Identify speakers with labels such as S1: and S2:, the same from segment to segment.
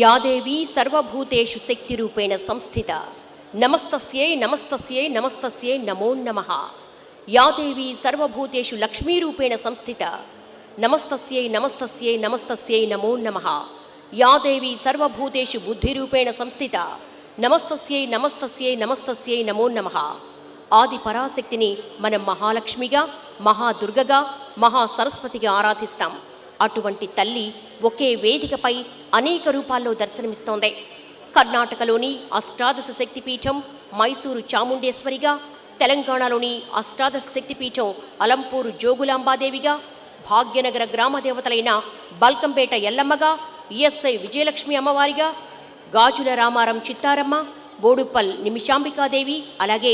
S1: యాదేవీ సర్వభూతేషు శక్తిరూపేణ సంస్థిత నమస్తస్యై నమస్తస్యై నమస్తస్యై నమో నమః. యాదేవీ సర్వభూతేషు లక్ష్మీరూపేణ సంస్థిత నమస్తస్యై నమస్తస్యై నమస్తస్యై నమో నమః. యాదేవీ సర్వభూతేషు బుద్ధిరూపేణ సంస్థిత నమస్తస్యై నమస్తస్యై నమస్తస్యై నమో నమః. ఆది పరాశక్తిని మనం మహాలక్ష్మిగా, మహాదుర్గగా, మహాసరస్వతిగా ఆరాధిస్తాం. అటువంటి తల్లి ఒకే వేదికపై అనేక రూపాల్లో దర్శనమిస్తోంది. కర్ణాటకలోని అష్టాదశ శక్తిపీఠం మైసూరు చాముండేశ్వరిగా, తెలంగాణలోని అష్టాదశ శక్తిపీఠం అలంపూరు జోగులాంబాదేవిగా, భాగ్యనగర గ్రామదేవతలైన బల్కంపేట ఎల్లమ్మగా, ఈఎస్ఐ విజయలక్ష్మి అమ్మవారిగా, గాజుల రామారం చిత్తారమ్మ, బోడుప్పల్ నిమిషాంబికాదేవి, అలాగే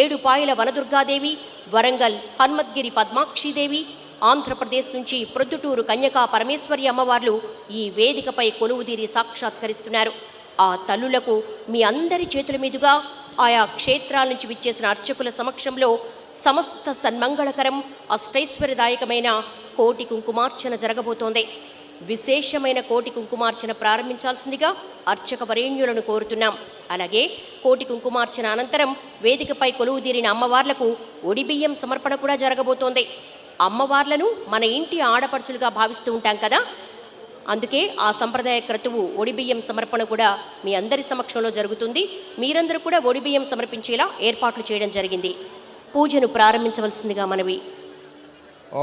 S1: ఏడుపాయల వనదుర్గాదేవి, వరంగల్ హన్మద్గిరి పద్మాక్షిదేవి, ఆంధ్రప్రదేశ్ నుంచి ప్రొద్దుటూరు కన్యకా పరమేశ్వరి అమ్మవార్లు ఈ వేదికపై కొలువుదీరి సాక్షాత్కరిస్తున్నారు. ఆ తల్లులకు మీ అందరి చేతుల మీదుగా ఆయా క్షేత్రాల నుంచి విచ్చేసిన అర్చకుల సమక్షంలో సమస్త సన్మంగళకరం అష్టైశ్వర్యదాయకమైన కోటి కుంకుమార్చన జరగబోతోంది. విశేషమైన కోటి కుంకుమార్చన ప్రారంభించాల్సిందిగా అర్చక వరేణ్యులను కోరుతున్నాం. అలాగే కోటి కుంకుమార్చన అనంతరం వేదికపై కొలువుదీరిన అమ్మవార్లకు ఒడిబియ్యం సమర్పణ కూడా జరగబోతోంది. అమ్మవార్లను మన ఇంటి ఆడపడుచులుగా భావిస్తూ ఉంటాం కదా, అందుకే ఆ సంప్రదాయ క్రతువు ఒడిబియ్యం సమర్పణ కూడా మీ అందరి సమక్షంలో జరుగుతుంది. మీరందరూ కూడా ఒడిబియ్యం సమర్పించేలా ఏర్పాట్లు చేయడం జరిగింది. పూజను ప్రారంభించవలసిందిగా మనవి.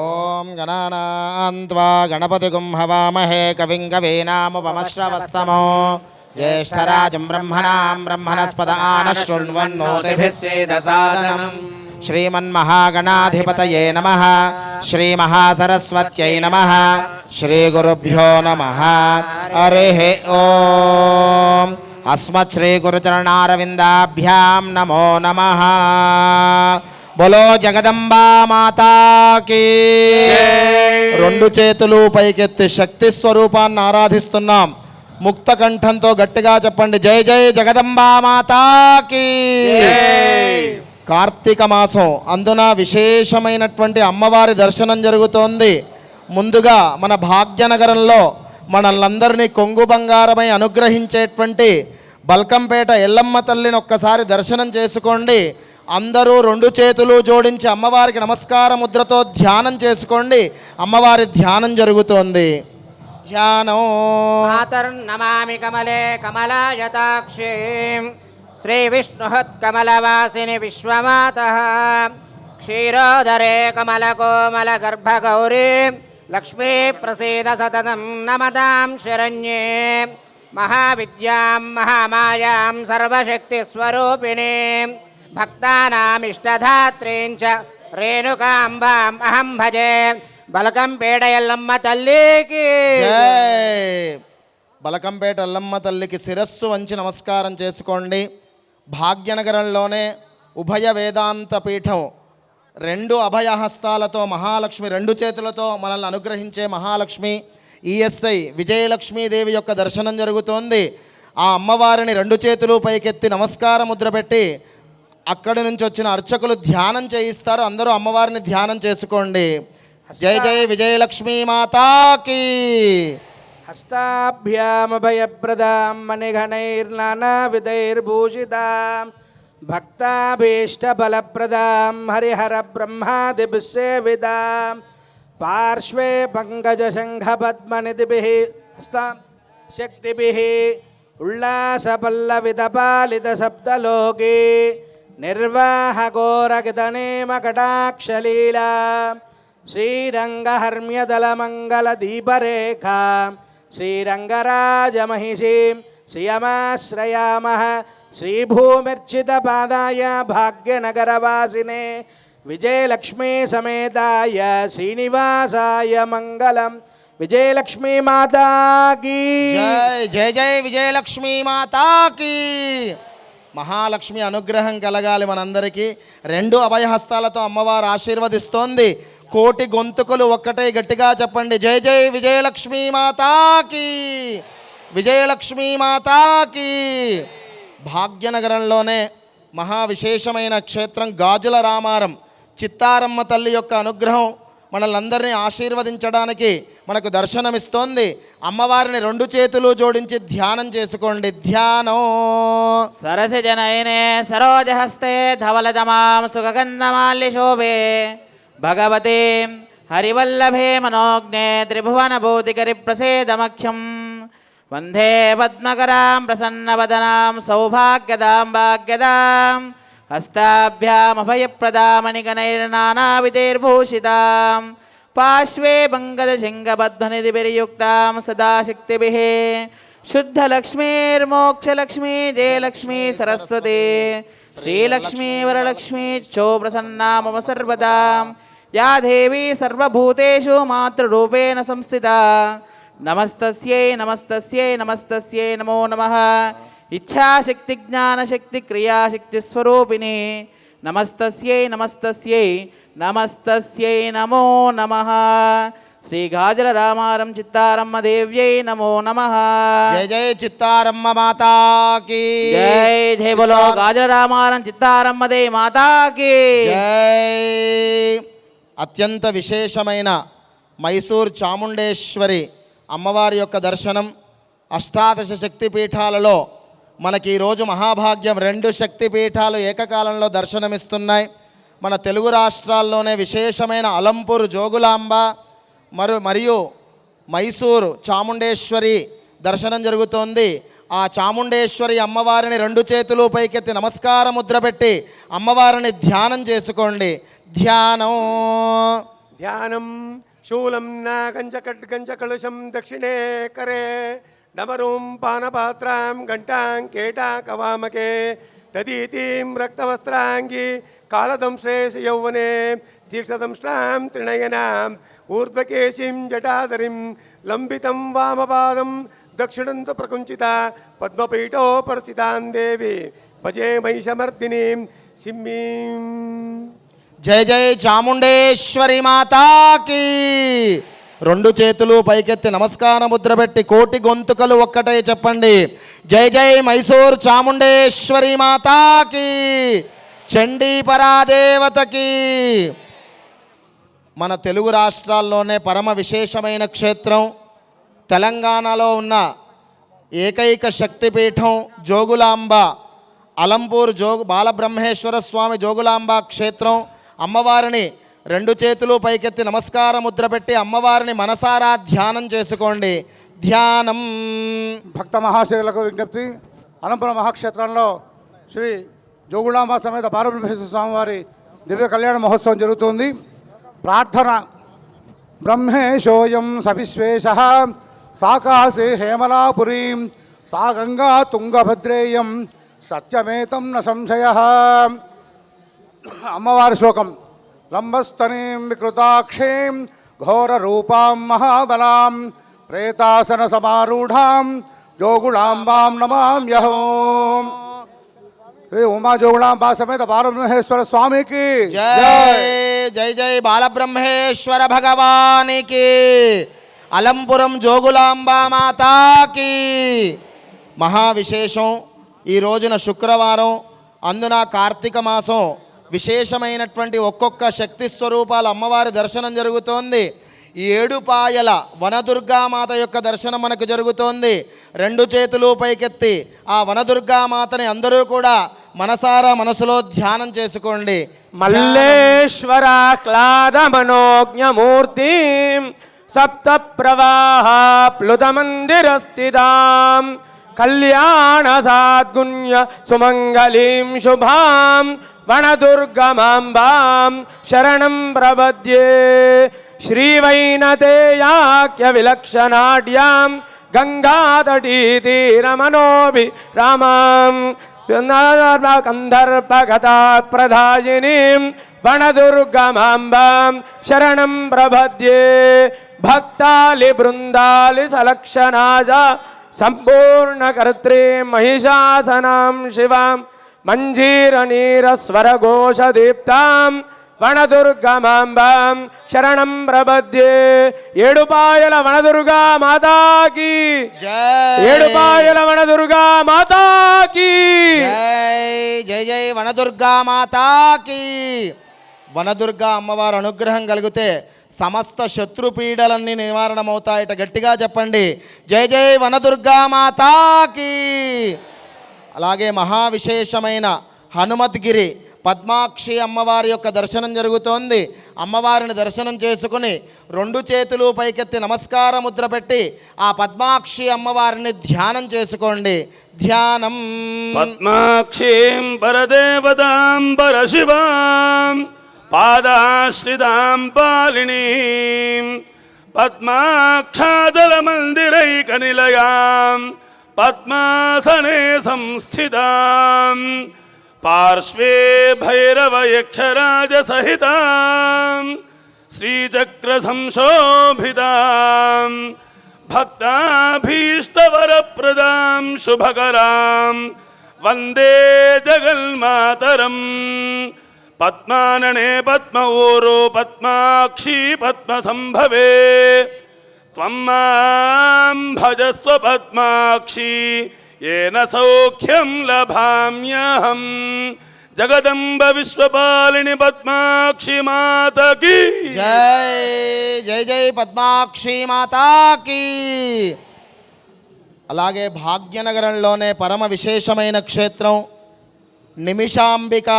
S2: ఓం గణానాన్త్వా గణపతిగుం హవామహే కవిం కవీనాముపమశ్రవస్తమో జ్యేష్ఠరాజం బ్రహ్మణాం బ్రహ్మణస్పద ఆనశృణ్వన్నోతిభిः సేదసాదనం. శ్రీమన్మహాగణాధిపతయే నమః. శ్రీమహాసరస్వత్యై నమః. శ్రీగురుభ్యో నమః. హరిః ఓం. అస్మత్శ్రీగురుచరణారవిందాభ్యాం నమో నమః. బోలో జగదంబా మాతాకి. రెండు చేతులు పైకెత్తి శక్తి స్వరూపాన్ని ఆరాధిస్తున్నాం. ముక్త కంఠంతో గట్టిగా చెప్పండి, జై జై జగదంబా మాతాకి. కార్తీక మాసం అందున విశేషమైనటువంటి అమ్మవారి దర్శనం జరుగుతోంది. ముందుగా మన భాగ్యనగరంలో మనల్నందరినీ కొంగు బంగారమై అనుగ్రహించేటువంటి బల్కంపేట ఎల్లమ్మ తల్లిని ఒక్కసారి దర్శనం చేసుకోండి. అందరూ రెండు చేతులు జోడించి అమ్మవారికి నమస్కార ముద్రతో ధ్యానం చేసుకోండి. అమ్మవారి ధ్యానం జరుగుతోంది. ధ్యానం.
S3: మాతర్నమామి కమలే కమలాయతాక్షీం శ్రీ విష్ణుహత్కమలవాసిని విశ్వమాతః క్షీరోదరే కమలకోమల గర్భగౌరీ లక్ష్మీ ప్రసీద సతతం నమతాం శరణ్యే మహావిద్యాం మహామాయాం సర్వశక్తి స్వరూపిణీం భక్తానామిష్టధాత్రీం చ రేణుకాంబాం అహం భజే. బల్కంపేట ఎల్లమ్మ తల్లికి
S2: జై. బల్కంపేట ఎల్లమ్మ తల్లికి శిరస్సు వంచి నమస్కారం చేసుకోండి. భాగ్యనగరంలోనే ఉభయ వేదాంత పీఠం, రెండు అభయహస్తాలతో మహాలక్ష్మి, రెండు చేతులతో మనల్ని అనుగ్రహించే మహాలక్ష్మి ఈఎస్ఐ విజయలక్ష్మీదేవి యొక్క దర్శనం జరుగుతోంది. ఆ అమ్మవారిని రెండు చేతులు పైకెత్తి నమస్కార ముద్ర పెట్టి అక్కడి నుంచి వచ్చిన అర్చకులు ధ్యానం చేయిస్తారు. అందరూ అమ్మవారిని ధ్యానం చేసుకోండి. జై జై విజయలక్ష్మీ మాతాకి.
S4: హస్తాభ్యామభయప్రదాం మణిగణైర్నానావిధైర్భూషితాం భక్తాభీష్టబలప్రదాం హరిహర బ్రహ్మాదిభిస్సేవితాం పార్శ్వే పంకజశంఖపద్మనిధిభిః హస్తాం శక్తిభిః ఉల్లాసపల్లవితపాలితసప్తలోకే నిర్వాహఘోరకితనేమకటాక్షలీలా శ్రీరంగహర్మ్యదలమంగళదీపరేఖా శ్రీరంగరాజమహిషీం శ్రియమాశ్రయామః. శ్రీభూమిర్చితపాదాయ భాగ్యనగరవాసినే విజయలక్ష్మీ సమేతాయ శ్రీనివాసాయ మంగళం. విజయలక్ష్మీ మాతాకి
S2: జై. జై జై విజయలక్ష్మీ మాతాకి. మహాలక్ష్మి అనుగ్రహం కలగాలి మనందరికీ. రెండు అభయహస్తాలతో అమ్మవారు ఆశీర్వదిస్తోంది. కోటి గొంతుకులు ఒక్కటే గట్టిగా చెప్పండి, జై జై విజయలక్ష్మీ మాతాకి. విజయలక్ష్మీ మాతాకి. భాగ్యనగరంలోనే మహా విశేషమైన క్షేత్రం గాజుల రామారం చిత్తారమ్మ తల్లి యొక్క అనుగ్రహం మనల్ని ఆశీర్వదించడానికి మనకు దర్శనమిస్తోంది. అమ్మవారిని రెండు చేతులు జోడించి ధ్యానం చేసుకోండి. ధ్యానం.
S3: సరసి జనయనే సరోజహస్తే ధవలదమాం సుగంధమాల్యశోభే భగవతే హరివల్లభే మనోజ్ఞే త్రిభువనభూతికరి ప్రసేదమఖ్యం వందే పద్మకరాం ప్రసన్నవదనాం సౌభాగ్యదాం భాగ్యదాం హస్తాభ్యామభయప్రదామణిగణైర్నానావిధైర్భూషితాం పార్శ్వే పంకజశృంగబద్ధనిధిభిర్యుక్తాం సదాశక్తిభిः శుద్ధలక్ష్మీర్మోక్షలక్ష్మీ జయలక్ష్మీ సరస్వతి శ్రీలక్ష్మీ వరలక్ష్మీ చో ప్రసన్నా మమ సర్వదా యా దేవీ సర్వభూతేషు మాతృరూపేణ సంస్థితా నమస్తస్యై నమస్తస్యై నమస్తస్యై నమో నమః ఇచ్ఛాశక్తి జ్ఞానశక్తి క్రియాశక్తి స్వరూపిణి నమస్తస్యై నమస్తస్యై నమస్తస్యై నమో నమః శ్రీ గాజల రామారం చిత్తారమ్మ దేవ్యై నమో నమః
S2: జయ జయ చిత్తారమ్మ మాతాకి
S3: జై జై బలో గాజల రామారం చిత్తారమ్మ దేవి మాతాకి
S2: జై. అత్యంత విశేషమైన మైసూర్ చాముండేశ్వరి అమ్మవారి యొక్క దర్శనం. అష్టాదశ శక్తిపీఠాలలో మనకి ఈరోజు మహాభాగ్యం 2 శక్తిపీఠాలు ఏకకాలంలో దర్శనమిస్తున్నాయి. మన తెలుగు రాష్ట్రాల్లోనే విశేషమైన అలంపూర్ జోగులాంబ మరియు మైసూరు చాముండేశ్వరి దర్శనం జరుగుతోంది. ఆ చాముండేశ్వరి అమ్మవారిని 2 చేతులు పైకెత్తి నమస్కార ముద్ర పెట్టి అమ్మవారిని ధ్యానం చేసుకోండి. ధ్యానం.
S5: ధ్యానం. శూలం నాగంచకడ్గంచకలుషం దక్షిణే కరే డమరూం పానపాత్రాం ఘంటాం కేటాకవామకే తదీతీం రక్తవస్త్రాంగి కాలదంశ్రేష యౌవనే తీక్షదంష్టాం త్రినయనాం ఊర్ధ్వకేశీం జటాధరిం లంబితం వామపాదం దక్షిణంతు ప్రకుంచిత పద్మపీఠోపరిచితాం దేవి భజే మహిషమర్దినీం సింహీం.
S2: జయ జయ చాముండేశ్వరి మాతాకి. 2 చేతులు పైకెత్తి నమస్కార ముద్ర పెట్టి కోటి గొంతుకలు ఒక్కటే చెప్పండి. జయ జయ మైసూర్ చాముండేశ్వరి మాతాకి. చండీ పరాదేవతకి. మన తెలుగు రాష్ట్రాల్లోనే పరమ విశేషమైన క్షేత్రం, తెలంగాణలో ఉన్న ఏకైక శక్తిపీఠం జోగులాంబ అలంపూర్ బాలబ్రహ్మేశ్వర స్వామి జోగులాంబ క్షేత్రం. అమ్మవారిని 2 చేతులు పైకెత్తి నమస్కార ముద్ర పెట్టి అమ్మవారిని మనసారా ధ్యానం చేసుకోండి. ధ్యానం.
S6: భక్త మహాశయులకు విజ్ఞప్తి. అనంతపురం మహాక్షేత్రంలో శ్రీ జోగులాంబ సమేత బాలబ్రహ్మేశ్వర స్వామివారి దివ్య కళ్యాణ మహోత్సవం జరుగుతుంది. ప్రార్థన. బ్రహ్మేశోయం సవిశ్వేశ సాకాశే హేమలాపురీం సా గంగా తుంగభద్రేయం సత్యమేతం న సంశయ. అమ్మవారి శ్లోకం. లంబస్తనీం వికృతాక్షేం ఘోర రూపాం మహాబలాం ప్రేతాసన సమారూఢాం జోగులాంబాం నమామ్యహం. శ్రీ ఉమా జోగులాంబా సమేత బాలబ్రహ్మేశ్వర స్వామికి
S2: జై. జై జై బాలబ్రహ్మేశ్వర భగవానికి. అలంపురం జోగులాంబ మాతాకి. మహావిశేషం. ఈ రోజున శుక్రవారం, అందున కార్తీక మాసం, విశేషమైనటువంటి ఒక్కొక్క శక్తి స్వరూపాల అమ్మవారి దర్శనం జరుగుతోంది. ఈ 7 పాయల వనదుర్గామాత యొక్క దర్శనం మనకు జరుగుతోంది. 2 చేతులు పైకెత్తి ఆ వనదుర్గామాతని అందరూ కూడా మనసారా మనసులో ధ్యానం చేసుకోండి.
S4: మల్లేశ్వరాహ్లాద మనోజ్ఞమూర్తిం సప్త ప్రవాహ ప్లుత మందిరస్థితాం కళ్యాణ సాద్గుణ్య సుమంగళీం శుభాం వనదుర్గమాంబాం శరణం ప్రపద్యే. శ్రీవైనతేయాఖ్య విలక్షణాఢ్యాం గంగాతటీతీరమనోభి రామాం కందర్పగతా ప్రదాయినీం వనదుర్గమాంబాం శరణం ప్రపద్యే. భక్తాలి బృందాలి సలక్షణాజ సంపూర్ణకర్త్రీ మహిషాసనాం శివాం మంజీరనీరస్వరఘోషదీప్తాం వనదుర్గమాంబాం శరణం ప్రపద్యే. 7 పాయల వనదుర్గా మాతాకి
S2: జై.
S4: 7 పాయల వనదుర్గా మాతాకి
S2: జై. జై జై వనదుర్గా మాతాకి. వనదుర్గా అమ్మవారి అనుగ్రహం కలిగితే సమస్త శత్రుపీడలన్నీ నివారణమవుతాయట. గట్టిగా చెప్పండి, జై జై వనదుర్గా మాతాకి. అలాగే మహావిశేషమైన హనుమద్గిరి పద్మాక్షి అమ్మవారి యొక్క దర్శనం జరుగుతోంది. అమ్మవారిని దర్శనం చేసుకుని 2 చేతులు పైకెత్తి నమస్కార ముద్ర పెట్టి ఆ పద్మాక్షి అమ్మవారిని ధ్యానం చేసుకోండి. ధ్యానం.
S7: పద్మాక్షీం పరదేవతాం పరశివాం పాదాశ్రితాం పాలినీం పద్మాక్షాదలమందిరైకనిలయాం పద్మాసనే సంస్థితాం పార్శ్వే భైరవయక్షరాజసహితాం శ్రీచక్రసంశోభితాం భక్తాభీష్టవరప్రదాం శుభకరాం వందే జగన్మాతరం. పద్మాననే పద్మ ఊరో పద్మాక్షి పద్మసంభవే త్వం మాం భజస్వ పద్మాక్షి ఏన సౌఖ్యం లభామ్యహం. జగదంబ విశ్వపాలిని పద్మాక్షి మాతకి
S2: జై జై జై పద్మాక్షి మాతాకి. అలాగే భాగ్యనగరంలోనే పరమ విశేషమైన క్షేత్రం నిమిషాంబిక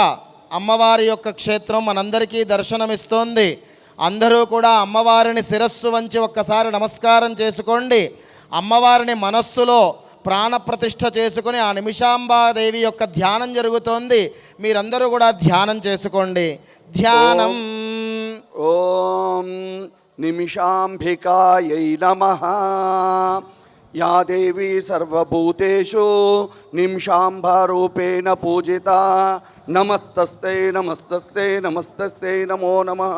S2: అమ్మవారి యొక్క క్షేత్రం మనందరికీ దర్శనమిస్తోంది. అందరూ కూడా అమ్మవారిని శిరస్సు వంచి ఒక్కసారి నమస్కారం చేసుకోండి. అమ్మవారిని మనస్సులో ప్రాణప్రతిష్ఠ చేసుకుని ఆ నిమిషాంబాదేవి యొక్క ధ్యానం జరుగుతోంది. మీరందరూ కూడా ధ్యానం చేసుకోండి. ధ్యానం.
S8: ఓం నిమిషాంబికాయై నమః. యా దేవీ సర్వభూతేషు నిమిషాంబరూపేణ పూజితా. నమస్తస్తే నమస్తస్తే నమస్తస్తే నమో నమః.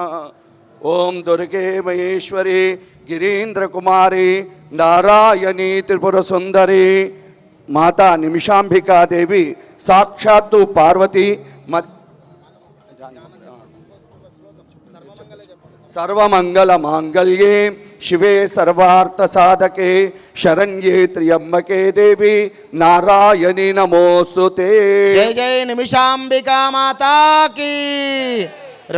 S8: ఓం దుర్గే మహేశ్వరి గిరీంద్రకుమారి నారాయణి త్రిపుర సుందరి మాతా నిమిషాంబికాదేవి సాక్షాత్తు పార్వతి సర్వమంగళ మాంగళ్యే శివే సర్వార్థ సాధకే శరణ్యే త్ర్యంబకే దేవి నారాయణి నమోస్తుతే.
S2: జై జై నిమిషాంబికా మాతాకి.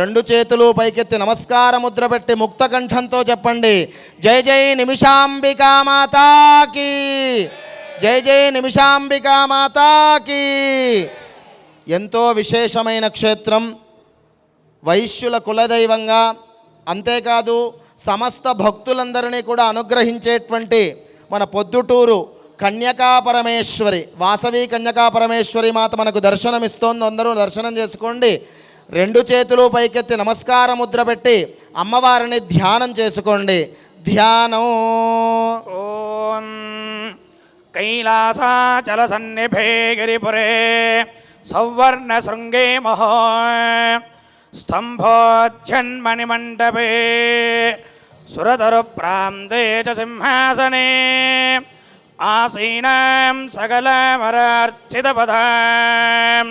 S2: 2 చేతులు పైకెత్తి నమస్కార ముద్ర పెట్టి ముక్త కంఠంతో చెప్పండి, జై జై నిమిషాంబికా మాతాకి. జై జై నిమిషాంబికా మాతాకి. ఎంతో విశేషమైన క్షేత్రం, వైశ్యుల కులదైవంగా, అంతేకాదు సమస్త భక్తులందరినీ కూడా అనుగ్రహించేటువంటి మన పొద్దుటూరు కన్యకాపరమేశ్వరి వాసవి కన్యకాపరమేశ్వరి మాత మనకు దర్శనమిస్తోంది. అందరూ దర్శనం చేసుకోండి. 2 చేతులు పైకెత్తి నమస్కార ముద్ర పెట్టి అమ్మవారిని ధ్యానం చేసుకోండి. ధ్యానం.
S9: ఓం కైలాసాచల సన్నిభే గిరిపురే సౌవర్ణ శృంగే మహో स्तंभोज्जन्मणिमण्डपे सुरतरुप्रान्ते च सिंहासने आसीनां सकलमरार्चितपदां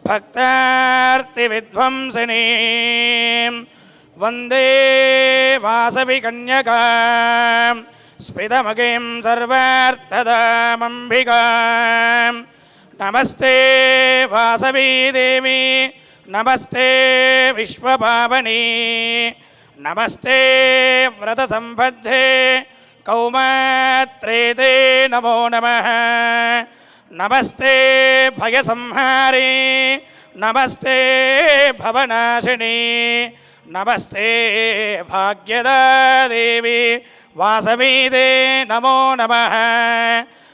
S9: भक्तार्तिविध्वंसिनीं वन्दे वासवि कन्यकां स्फितमगिं सर्वार्थदामम्बिकां नमस्ते वासवी देवी नमस्ते विश्वपावनी नमस्ते व्रतसम्बद्धे कौमात्रेते नमो नमः नमस्ते भयसंहारी नमस्ते भवनाशिनी नमस्ते भाग्यदा देवी वासवी ते नमो नमः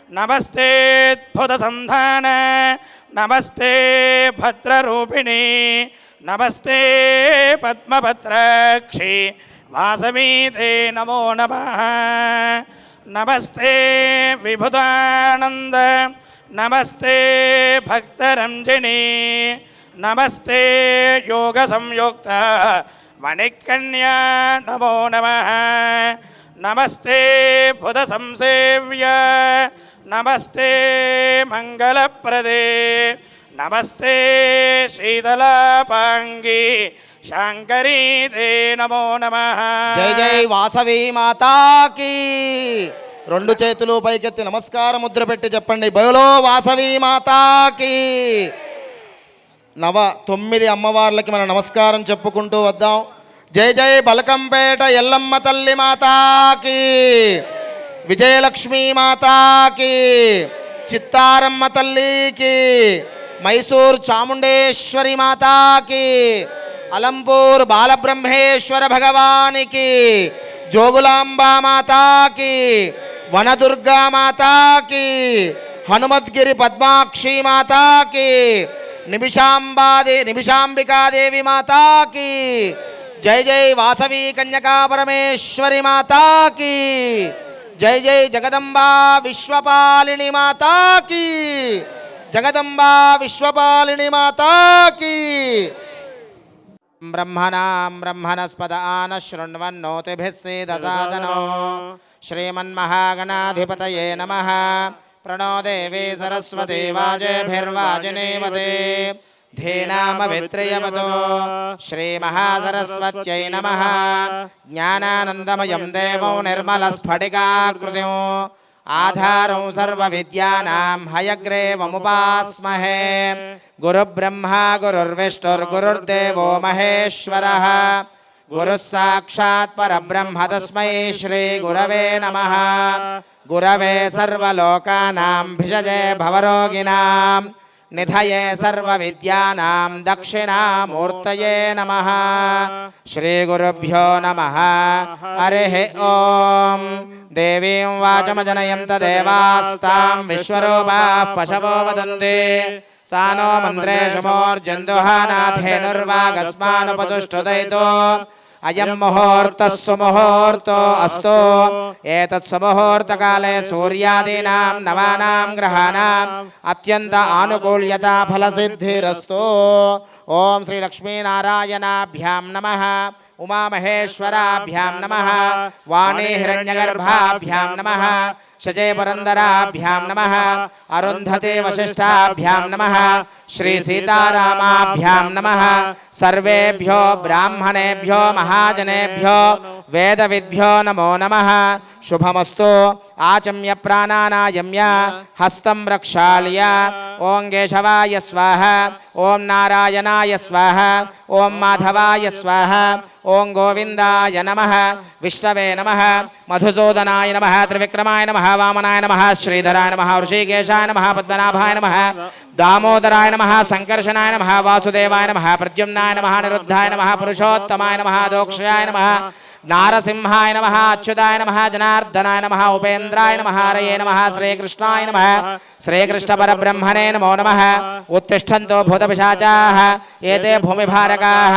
S9: नमस्ते अद्भुतसन्धान नमस्ते भद्ररूपिणी नमस्ते पद्मपत्राक्षी वासवी ते नमो नमः नमस्ते विभुतानंद नमस्ते भक्तरंजनी नमस्ते योग संयुक्त मणिकन्या नमो नमः नमस्ते बुध संसेव्य नमस्ते मंगलप्रदे नमस्ते शीतलापांगी शांकरी ते नमो नमः
S2: జై జై వాసవి మాతా కీ. 2 చేతులు పైకెత్తి నమస్కార ముద్ర పెట్టి చెప్పండి, బయలో వాసవి మాతా కీ. 9 అమ్మవార్లకి మనం నమస్కారం చెప్పుకుంటూ వద్దాం. జై జై బలకంపేట ఎల్లమ్మ తల్లి మాతాకి, విజయలక్ష్మీ మాతాకి, చిత్తారమ్మ తల్లికి, మైసూర్ చాముండేశ్వరి మాతాకి, అలంపూర్ బాలబ్రహ్మేశ్వర భగవానికి, జోగులాంబా మాతాకి, వనదుర్గా మాతాకి, హనుమద్గిరి పద్మాక్షి మాతాకి, నిమిషాంబికాదేవి మాతాకి, జై జై వాసవి కన్యకా పరమేశ్వరి మాతాకి, జై జై జగదంబా విశ్వపాలిని మాతాకి, జగదంబా విశ్వపాలిని మాతాకి. బ్రహ్మణస్పద ఆన శృణ్వన్నోతిభిः సేదసాదనో శ్రీమన్మహాగణాధిపతయే నమః. ప్రణో దేవీ సరస్వతి వాజేభిర్వాజినేవతే ధీనామవిత్రయవతో శ్రీమహాసరస్వత్యై నమః. జ్ఞానానందమయం దేవం నిర్మలస్ఫటికాకృతిం ఆధారం సర్వవిద్యానాం హయగ్రీవముపాస్మహే. గురుబ్రహ్మా గురుర్విష్ణుర్గురుర్దేవో మహేశ్వరః. గురుః సాక్షాత్ పరబ్రహ్మ తస్మై శ్రీ గురవే నమః. గురవే సర్వలోకానాం భిషజే భవరోగిణాం నిధయే సర్వవిద్యానాం దక్షిణామూర్తయే నమః. శ్రీగురుభ్యో నమః. హరిః ఓం. దేవీం వాచమజనయంత దేవాస్తాం విశ్వరూపాః పశవో వదంతి. सा नो मन्त्रेषु मूर्जन्दुहानाथेनुर्वागस्मानुपसुष्टुदयितो अयं मुहूर्तः सुमुहूर्तो अस्तु. एतत् सुमुहूर्तकाले सूर्यादीनां नवानां ग्रहाणाम् अत्यन्त आनुकूल्यता फलसिद्धिरस्तु. ओम श्री लक्ष्मीनारायणाभ्यां नमः. उमामहेश्वराभ्यां नमः. वाणी हिरण्यगर्भाभ्यां नमः. शजे पुरंदराभ्यां नमः. अरुन्धते वशिष्ठाभ्यां नमः. श्री सीतारामाभ्यां नमः. सर्वेभ्यो ब्राह्मणेभ्यो महाजनेभ्यो वेदविद्भ्यो नमो नमः. शुभमस्तु. आचम्य प्राणानायम्य हस्तं प्रक्षाल्य ओं केशवाय स्वाहा. ओं नारायणाय स्वाहा. ओं माधवाय स्वाहा. ओं गोविंदाय नमः. विष्णवे नमः. मधुसूदनाय नमः. त्रिविक्रमाय नमः. वामनाय नमः. श्रीधराय नमः. ऋषिकेशाय नमः. पद्मनाभाय नमः. दामोदराय नमः. संकर्षणाय नमः. वासुदेवाय नमः. प्रद्युम्नाय नमः. निरुद्धाय नमः. पुरुषोत्तमाय नमः. दोक्षाय नमः. नारसिंहाय नमः. अच्युताय नमः. जनार्दनाय नमः. उपेन्द्राय नमः. हरये नमः. श्रीकृष्णाय नमः. श्रीकृष्णपरब्रह्मणे नमो नमः. उत्तिष्ठन्तो भूतपिशाचाः एते भूमिभारकाः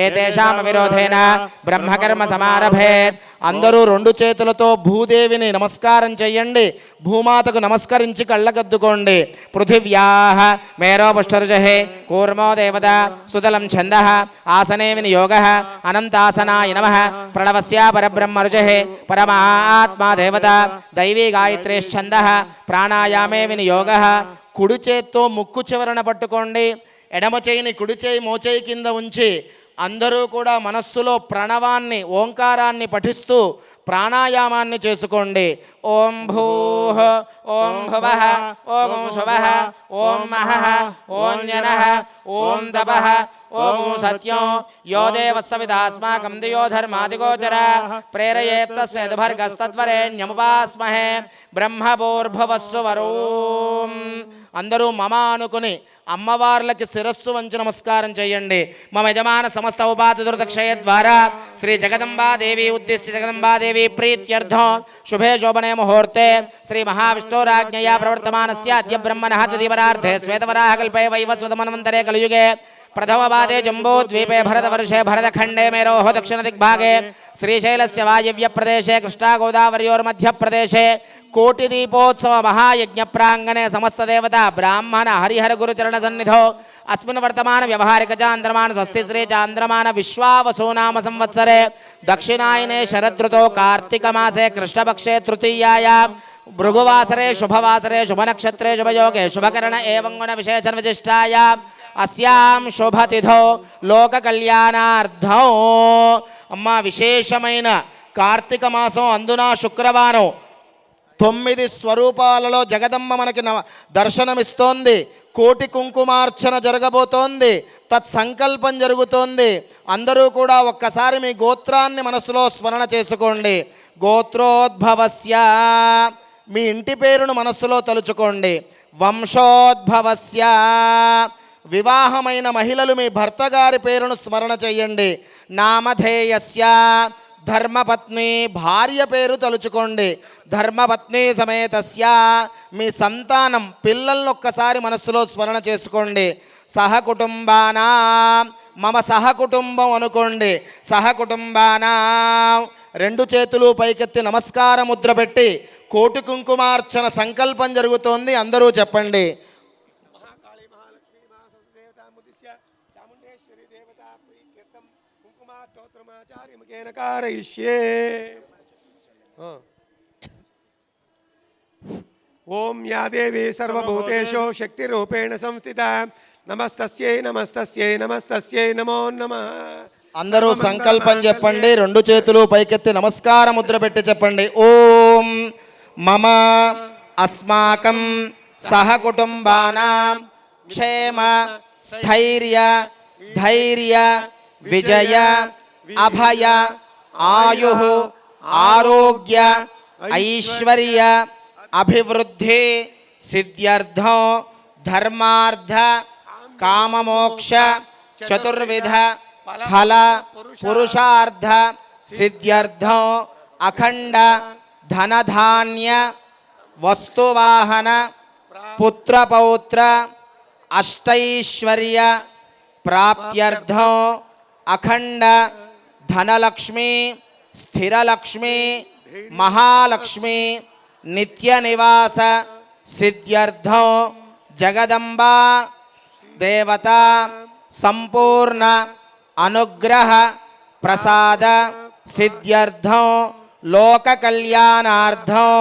S2: एतेषां विरोधेन ब्रह्मकर्म समारभेत्. అందరూ రెండు చేతులతో భూదేవిని నమస్కారం చేయండి. భూమాతకు నమస్కరించి కళ్ళకద్దుకోండి. పృథివ్యాః మేరో పుష్ఠరుజహే కూర్మో దేవత సుతలం ఛందః ఆసనే వినియోగః అనంతాసనాయ నమః. ప్రణవస్య పరబ్రహ్మరుజహే పరమాత్మా దేవత దైవీ గాయత్రీశ్ఛందః ప్రాణాయామే వినియోగః. కుడి చేత్తో ముక్కు చివరన పట్టుకోండి. ఎడమ చేయిని కుడి చేయి మోచేయి కింద ఉంచి అందరూ కూడా మనస్సులో ప్రణవాన్ని ఓంకారాన్ని పఠిస్తూ ప్రాణాయామాన్ని చేసుకోండి. ఓం భూః ఓం భువః ఓం శువః ఓం మహః ఓం జనః ఓం తపః ఓం సత్యం యో దేవస్సవిదాస్మాకం దియో ధర్మాదిగోచర ప్రేరయేత్తస్యద్భర్గస్తత్వరేణ్యముపాస్మహే బ్రహ్మభూర్భువస్సు వరోం. అందరూ మమ అనుకుని అమ్మవార్లకి శిరస్సు వంచి నమస్కారం చేయండి. మమ యజమాన సమస్త ఉపాధిదుర్దక్షయ ద్వారా శ్రీ జగదంబాదేవి ఉద్దిశ్య జగదంబాదేవి ప్రీత్యర్థం శుభే శోభనే ముహూర్తే శ్రీ మహావిష్ణోరాజ్ఞయా ప్రవర్తమానస్య అద్య బ్రహ్మణః దీపరార్థే శ్వేతవరాహ కల్పే వైవస్వతమన్వంతరే కలియుగే प्रथमपादे जम्बूद्वीपे भरतवर्षे भरतखण्डे मेरोः दक्षिणदिग्भागे श्रीशैलस्य वायव्यप्रदेशे कृष्णागोदावर्योर्मध्यप्रदेशे कोटिदीपोत्सव महायज्ञप्राङ्गणे समस्तदेवता ब्राह्मण हरिहर गुरुचरणसन्निधौ अस्मिन् वर्तमान व्यवहारिक चान्द्रमान स्वस्ति श्री चान्द्रमान विश्वावसु नाम संवत्सरे दक्षिणायने शरदृतौ कार्तिकमासे कृष्णपक्षे तृतीयायां भृगुवासरे शुभवासरे शुभनक्षत्रे शुभयोगे शुभकरण एवं गुण विशेषण विशिष्टायां अस्यां శుభతిథో లోక కళ్యాణార్థం. అమ్మ విశేషమైన కార్తీక మాసం అందున శుక్రవారం 9 స్వరూపాలలో జగదమ్మ మనకి దర్శనమిస్తోంది. కోటి కుంకుమార్చన జరగబోతోంది. తత్సంకల్పం జరుగుతోంది. అందరూ కూడా ఒక్కసారి మీ గోత్రాన్ని మనసులో స్మరణ చేసుకోండి. గోత్రోద్భవస్య, మీ ఇంటి పేరును మనస్సులో తలుచుకోండి. వంశోద్భవస్య, వివాహమైన మహిళలు మీ భర్త గారి పేరును స్మరణ చేయండి. నామధేయస్య, ధర్మపత్ని భార్య పేరు తలుచుకోండి. ధర్మపత్ని సమేతస్య, మీ సంతానం పిల్లలను ఒక్కసారి మనస్సులో స్మరణ చేసుకోండి. సహకుటుంబానా, మమ సహకుటుంబం అనుకోండి. సహకుటుంబానా, 2 చేతులు పైకెత్తి నమస్కార ముద్ర పెట్టి కోటి కుంకుమార్చన సంకల్పం జరుగుతోంది. అందరూ చెప్పండి.
S5: ఓం యా దేవి సర్వభూతేషు శక్తిరూపేణ సంస్థితా నమస్తస్యై నమస్తస్యై నమస్తస్యై నమో నమః.
S2: అందరూ సంకల్పం చెప్పండి. 2 చేతులు పైకెత్తి నమస్కార ముద్ర పెట్టి చెప్పండి. ఓం మమ అస్మాకం సహకుటుంబానాం క్షేమ స్థైర్య ధైర్య విజయ అభయ ఆయు ఆరోగ్య ఐశ్వర్య అభివృద్ధి సిద్ధ్యర్థం ధర్మార్థ కామమోక్ష చతుర్విధ ఫల పురుషార్థ సిద్ధ్యర్థం అఖండ ధనధాన్య వస్తువాహన పుత్రపౌత్ర అష్టైశ్వర్య ప్రాప్త్యర్థం అఖండ ధనలక్ష్మి స్థిరలక్ష్మి మహాలక్ష్మి నిత్య నివాస సిద్ధ్యర్థం జగదంబా దేవత సంపూర్ణ అనుగ్రహ ప్రసాద సిద్ధ్యర్థం లోక కళ్యాణార్థం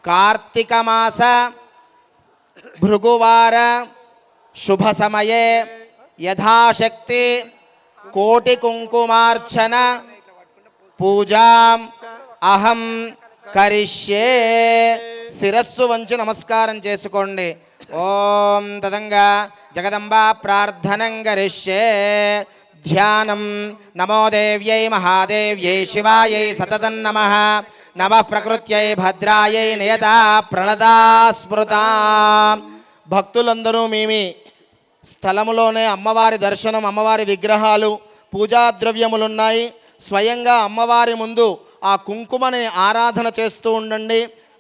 S2: కార్తీక మాస భృగువార శుభ సమయే యథాశక్తి కోటి కుంకుమార్చన పూజాం అహం కరిష్యే. శిరస్సు వంచి నమస్కారం చేసుకోండి. ఓం తదంగా జగదంబా ప్రార్థనం కరిష్యే. ధ్యానం. నమో దేవ్యై మహాదేవ్యై శివాయై సతతం నమః. నమః ప్రకృత్యై భద్రాయై నియతా ప్రణదా స్మృతా. భక్తులందరూ మీ స్థలములోనే అమ్మవారి దర్శనం, అమ్మవారి విగ్రహాలు, పూజా ద్రవ్యములున్నాయి. స్వయంగా అమ్మవారి ముందు ఆ కుంకుమని ఆరాధన చేస్తూ ఉండండి.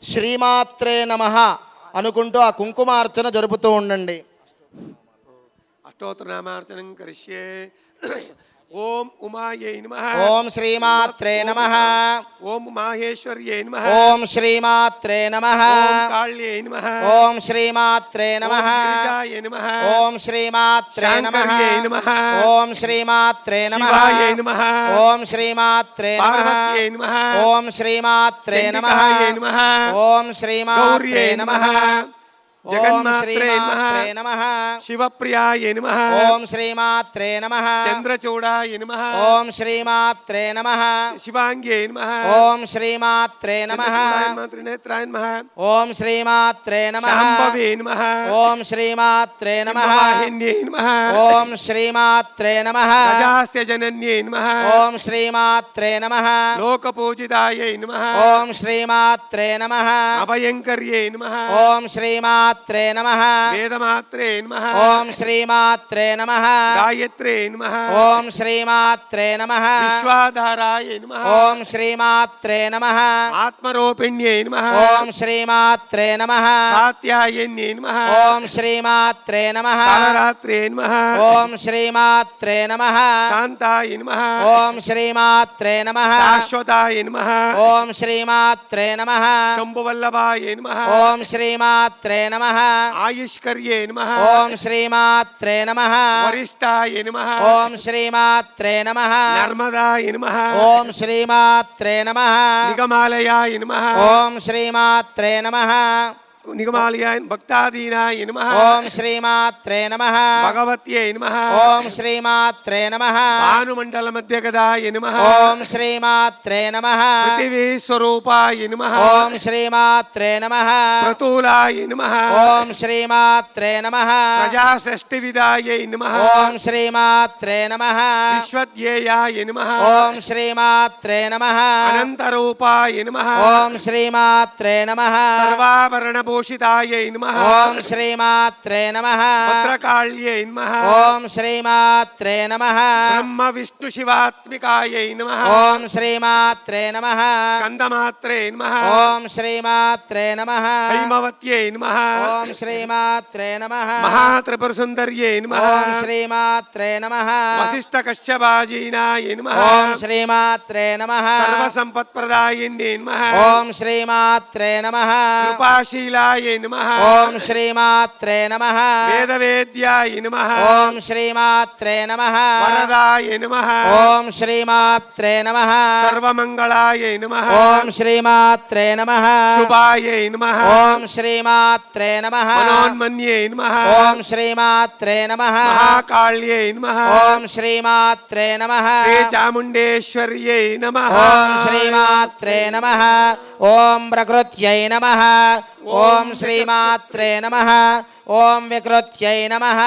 S2: శ్రీమాత్రే నమః అనుకుంటూ ఆ కుంకుమార్చన జరుపుతూ ఉండండి.
S5: అష్టోత్తరనామార్చనం కరిష్యే. ఓం ఉమాయై నమః.
S2: ఓం శ్రీమాత్రే నమః.
S5: ఓం మాహేశ్వర్యై నమః.
S2: ఓం శ్రీమాత్రే నమః.
S5: ఓం కాళ్యై నమః.
S2: ఓం శ్రీమాత్రే నమః.
S5: ఓం గిరిజాయై నమః.
S2: ఓం శ్రీమాత్రే నమః.
S5: శాంకర్యై నమః.
S2: ఓం శ్రీమాత్రే నమః.
S5: శివాయై నమః.
S2: ఓం శ్రీమాత్రే నమః.
S5: పార్వత్యై నమః.
S2: ఓం శ్రీమాత్రే నమః.
S5: చండికాయై నమః.
S2: ఓం శ్రీమాత్రే
S5: గౌర్యై
S2: నమః.
S5: జగన్మాత్రే
S2: శ్రీమాత్రే
S5: నమః.
S2: నమః.
S5: శివప్రియాయ నమః.
S2: ఓం శ్రీమాత్రే నమః.
S5: చంద్రచూడాయ నమః.
S2: ఓం శ్రీమాత్రే నమః.
S5: శివాంగ్యై నమః.
S2: ఓం శ్రీమాత్రే నమః.
S5: త్రినేత్రాయ నమః.
S2: ఓం శ్రీమాత్రే నమః.
S5: శాంభవే నమః.
S2: ఓం శ్రీమాత్రే నమః.
S5: సింహవాహిన్యై నమః.
S2: ఓం శ్రీమాత్రే నమః.
S5: గజాస్య జనన్యై నమః.
S2: ఓం శ్రీమాత్రే నమః.
S5: లోకపూజితాయై నమః.
S2: ఓం శ్రీమాత్రే నమః.
S5: అభయంకర్యై నమః.
S2: ఓం శ్రీమాత్రే నమః.
S5: వేదమాత్రే నమః.
S2: ఓం శ్రీమాత్రే నమః.
S5: గాయత్రే నమః.
S2: ఓం శ్రీమాత్రే నమః.
S5: విశ్వాధారాయ నమః.
S2: ఓం శ్రీమాత్రే నమః.
S5: ఆత్మరూపిణ్యై నమః.
S2: ఓం శ్రీమాత్రే నమః.
S5: కాత్యాయన్యై నమః.
S2: ఓం శ్రీమాత్రే నమః.
S5: కాలరాత్రే నమః.
S2: ఓం శ్రీమాత్రే నమః.
S5: శాంతాయ నమః.
S2: ఓం శ్రీమాత్రే నమః.
S5: శాశ్వతాయ నమః.
S2: ఓం శ్రీమాత్రే నమః.
S5: శంభువల్లభాయ నమః.
S2: ఓం శ్రీమాత్రే నమః.
S5: ఆయుష్కర్యే నమః.
S2: ఓం శ్రీమాత్రే నమః.
S5: వరిష్టాయ నమః.
S2: ఓం శ్రీమాత్రే నమః.
S5: నర్మదాయ నమః.
S2: ఓం శ్రీమాత్రే నమః.
S5: నిగమాలయాయ నమః.
S2: ఓం శ్రీమాత్రే నమః.
S5: నిగమాలయాయ భక్తాదీనాయ నమః.
S2: ఓం శ్రీమాత్రే నమః.
S5: భగవత్యై నమః.
S2: ఓం శ్రీమాత్రే నమః.
S5: భానుమండల మధ్యగదాయ నమః.
S2: ఓం శ్రీమాత్రే నమః.
S5: పృథివీ స్వరూపాయ నమః.
S2: ఓం శ్రీమాత్రే నమః.
S5: ప్రతూలాయ నమః.
S2: ఓం శ్రీమాత్రే నమః.
S5: ప్రజాషష్ఠివిదాయై నమః.
S2: ఓం శ్రీమాత్రే నమః.
S5: విశ్వధ్యేయాయ నమః.
S2: ఓం శ్రీమాత్రే నమః.
S5: అనంతరూపాయ నమః.
S2: ఓం శ్రీమాత్రే నమః.
S5: సర్వాభరణభూషితాయై నమః.
S2: ఓం శ్రీమాత్రే నమః.
S5: భద్రకాళ్యై నమః.
S2: ఓం శ్రీమాత్రే నమః.
S5: బ్రహ్మ విష్ణు శివాత్మికాయై నమః.
S2: ఓం శ్రీమాత్రే నమః.
S5: స్కందమాత్రే నమః.
S2: ఓం శ్రీమాత్రే నమః.
S5: హైమవత్యై నమః.
S2: ఓం శ్రీమాత్రే నమః.
S5: మహాత్రిపురసుందర్యై నమః.
S2: ఓం శ్రీమాత్రే నమః.
S5: వసిష్ఠకశ్యపాజీనాయ నమః.
S2: ఓం శ్రీమాత్రే నమః.
S5: సర్వసంపత్ప్రదాయిన్యై నమః.
S2: ఓం శ్రీమాత్రే నమః.
S5: కృపాశీలాయ నమః.
S2: ఓం శ్రీమాత్రే నమః.
S5: వేదవేద్యాయ నమః.
S2: ఓం శ్రీమాత్రే నమః.
S5: వరదాయ నమః.
S2: ఓం శ్రీమాత్రే నమః.
S5: సర్వమంగళాయ నమః.
S2: ఓం శ్రీమాత్రే నమః.
S5: శుభాయ నమః.
S2: ఓం శ్రీమాత్రే నమః.
S5: మనోన్మన్యై నమః.
S2: ఓం శ్రీమాత్రే నమః.
S5: మహాకాళ్యై నమః.
S2: ఓం శ్రీమాత్రే నమః.
S5: శ్రీ చాముండేశ్వర్యై నమః.
S2: ఓం శ్రీమాత్రే నమః. ఓం ప్రకృత్యై నమః. ఓం శ్రీమాత్రే నమః. ఓం వికృత్యై నమః.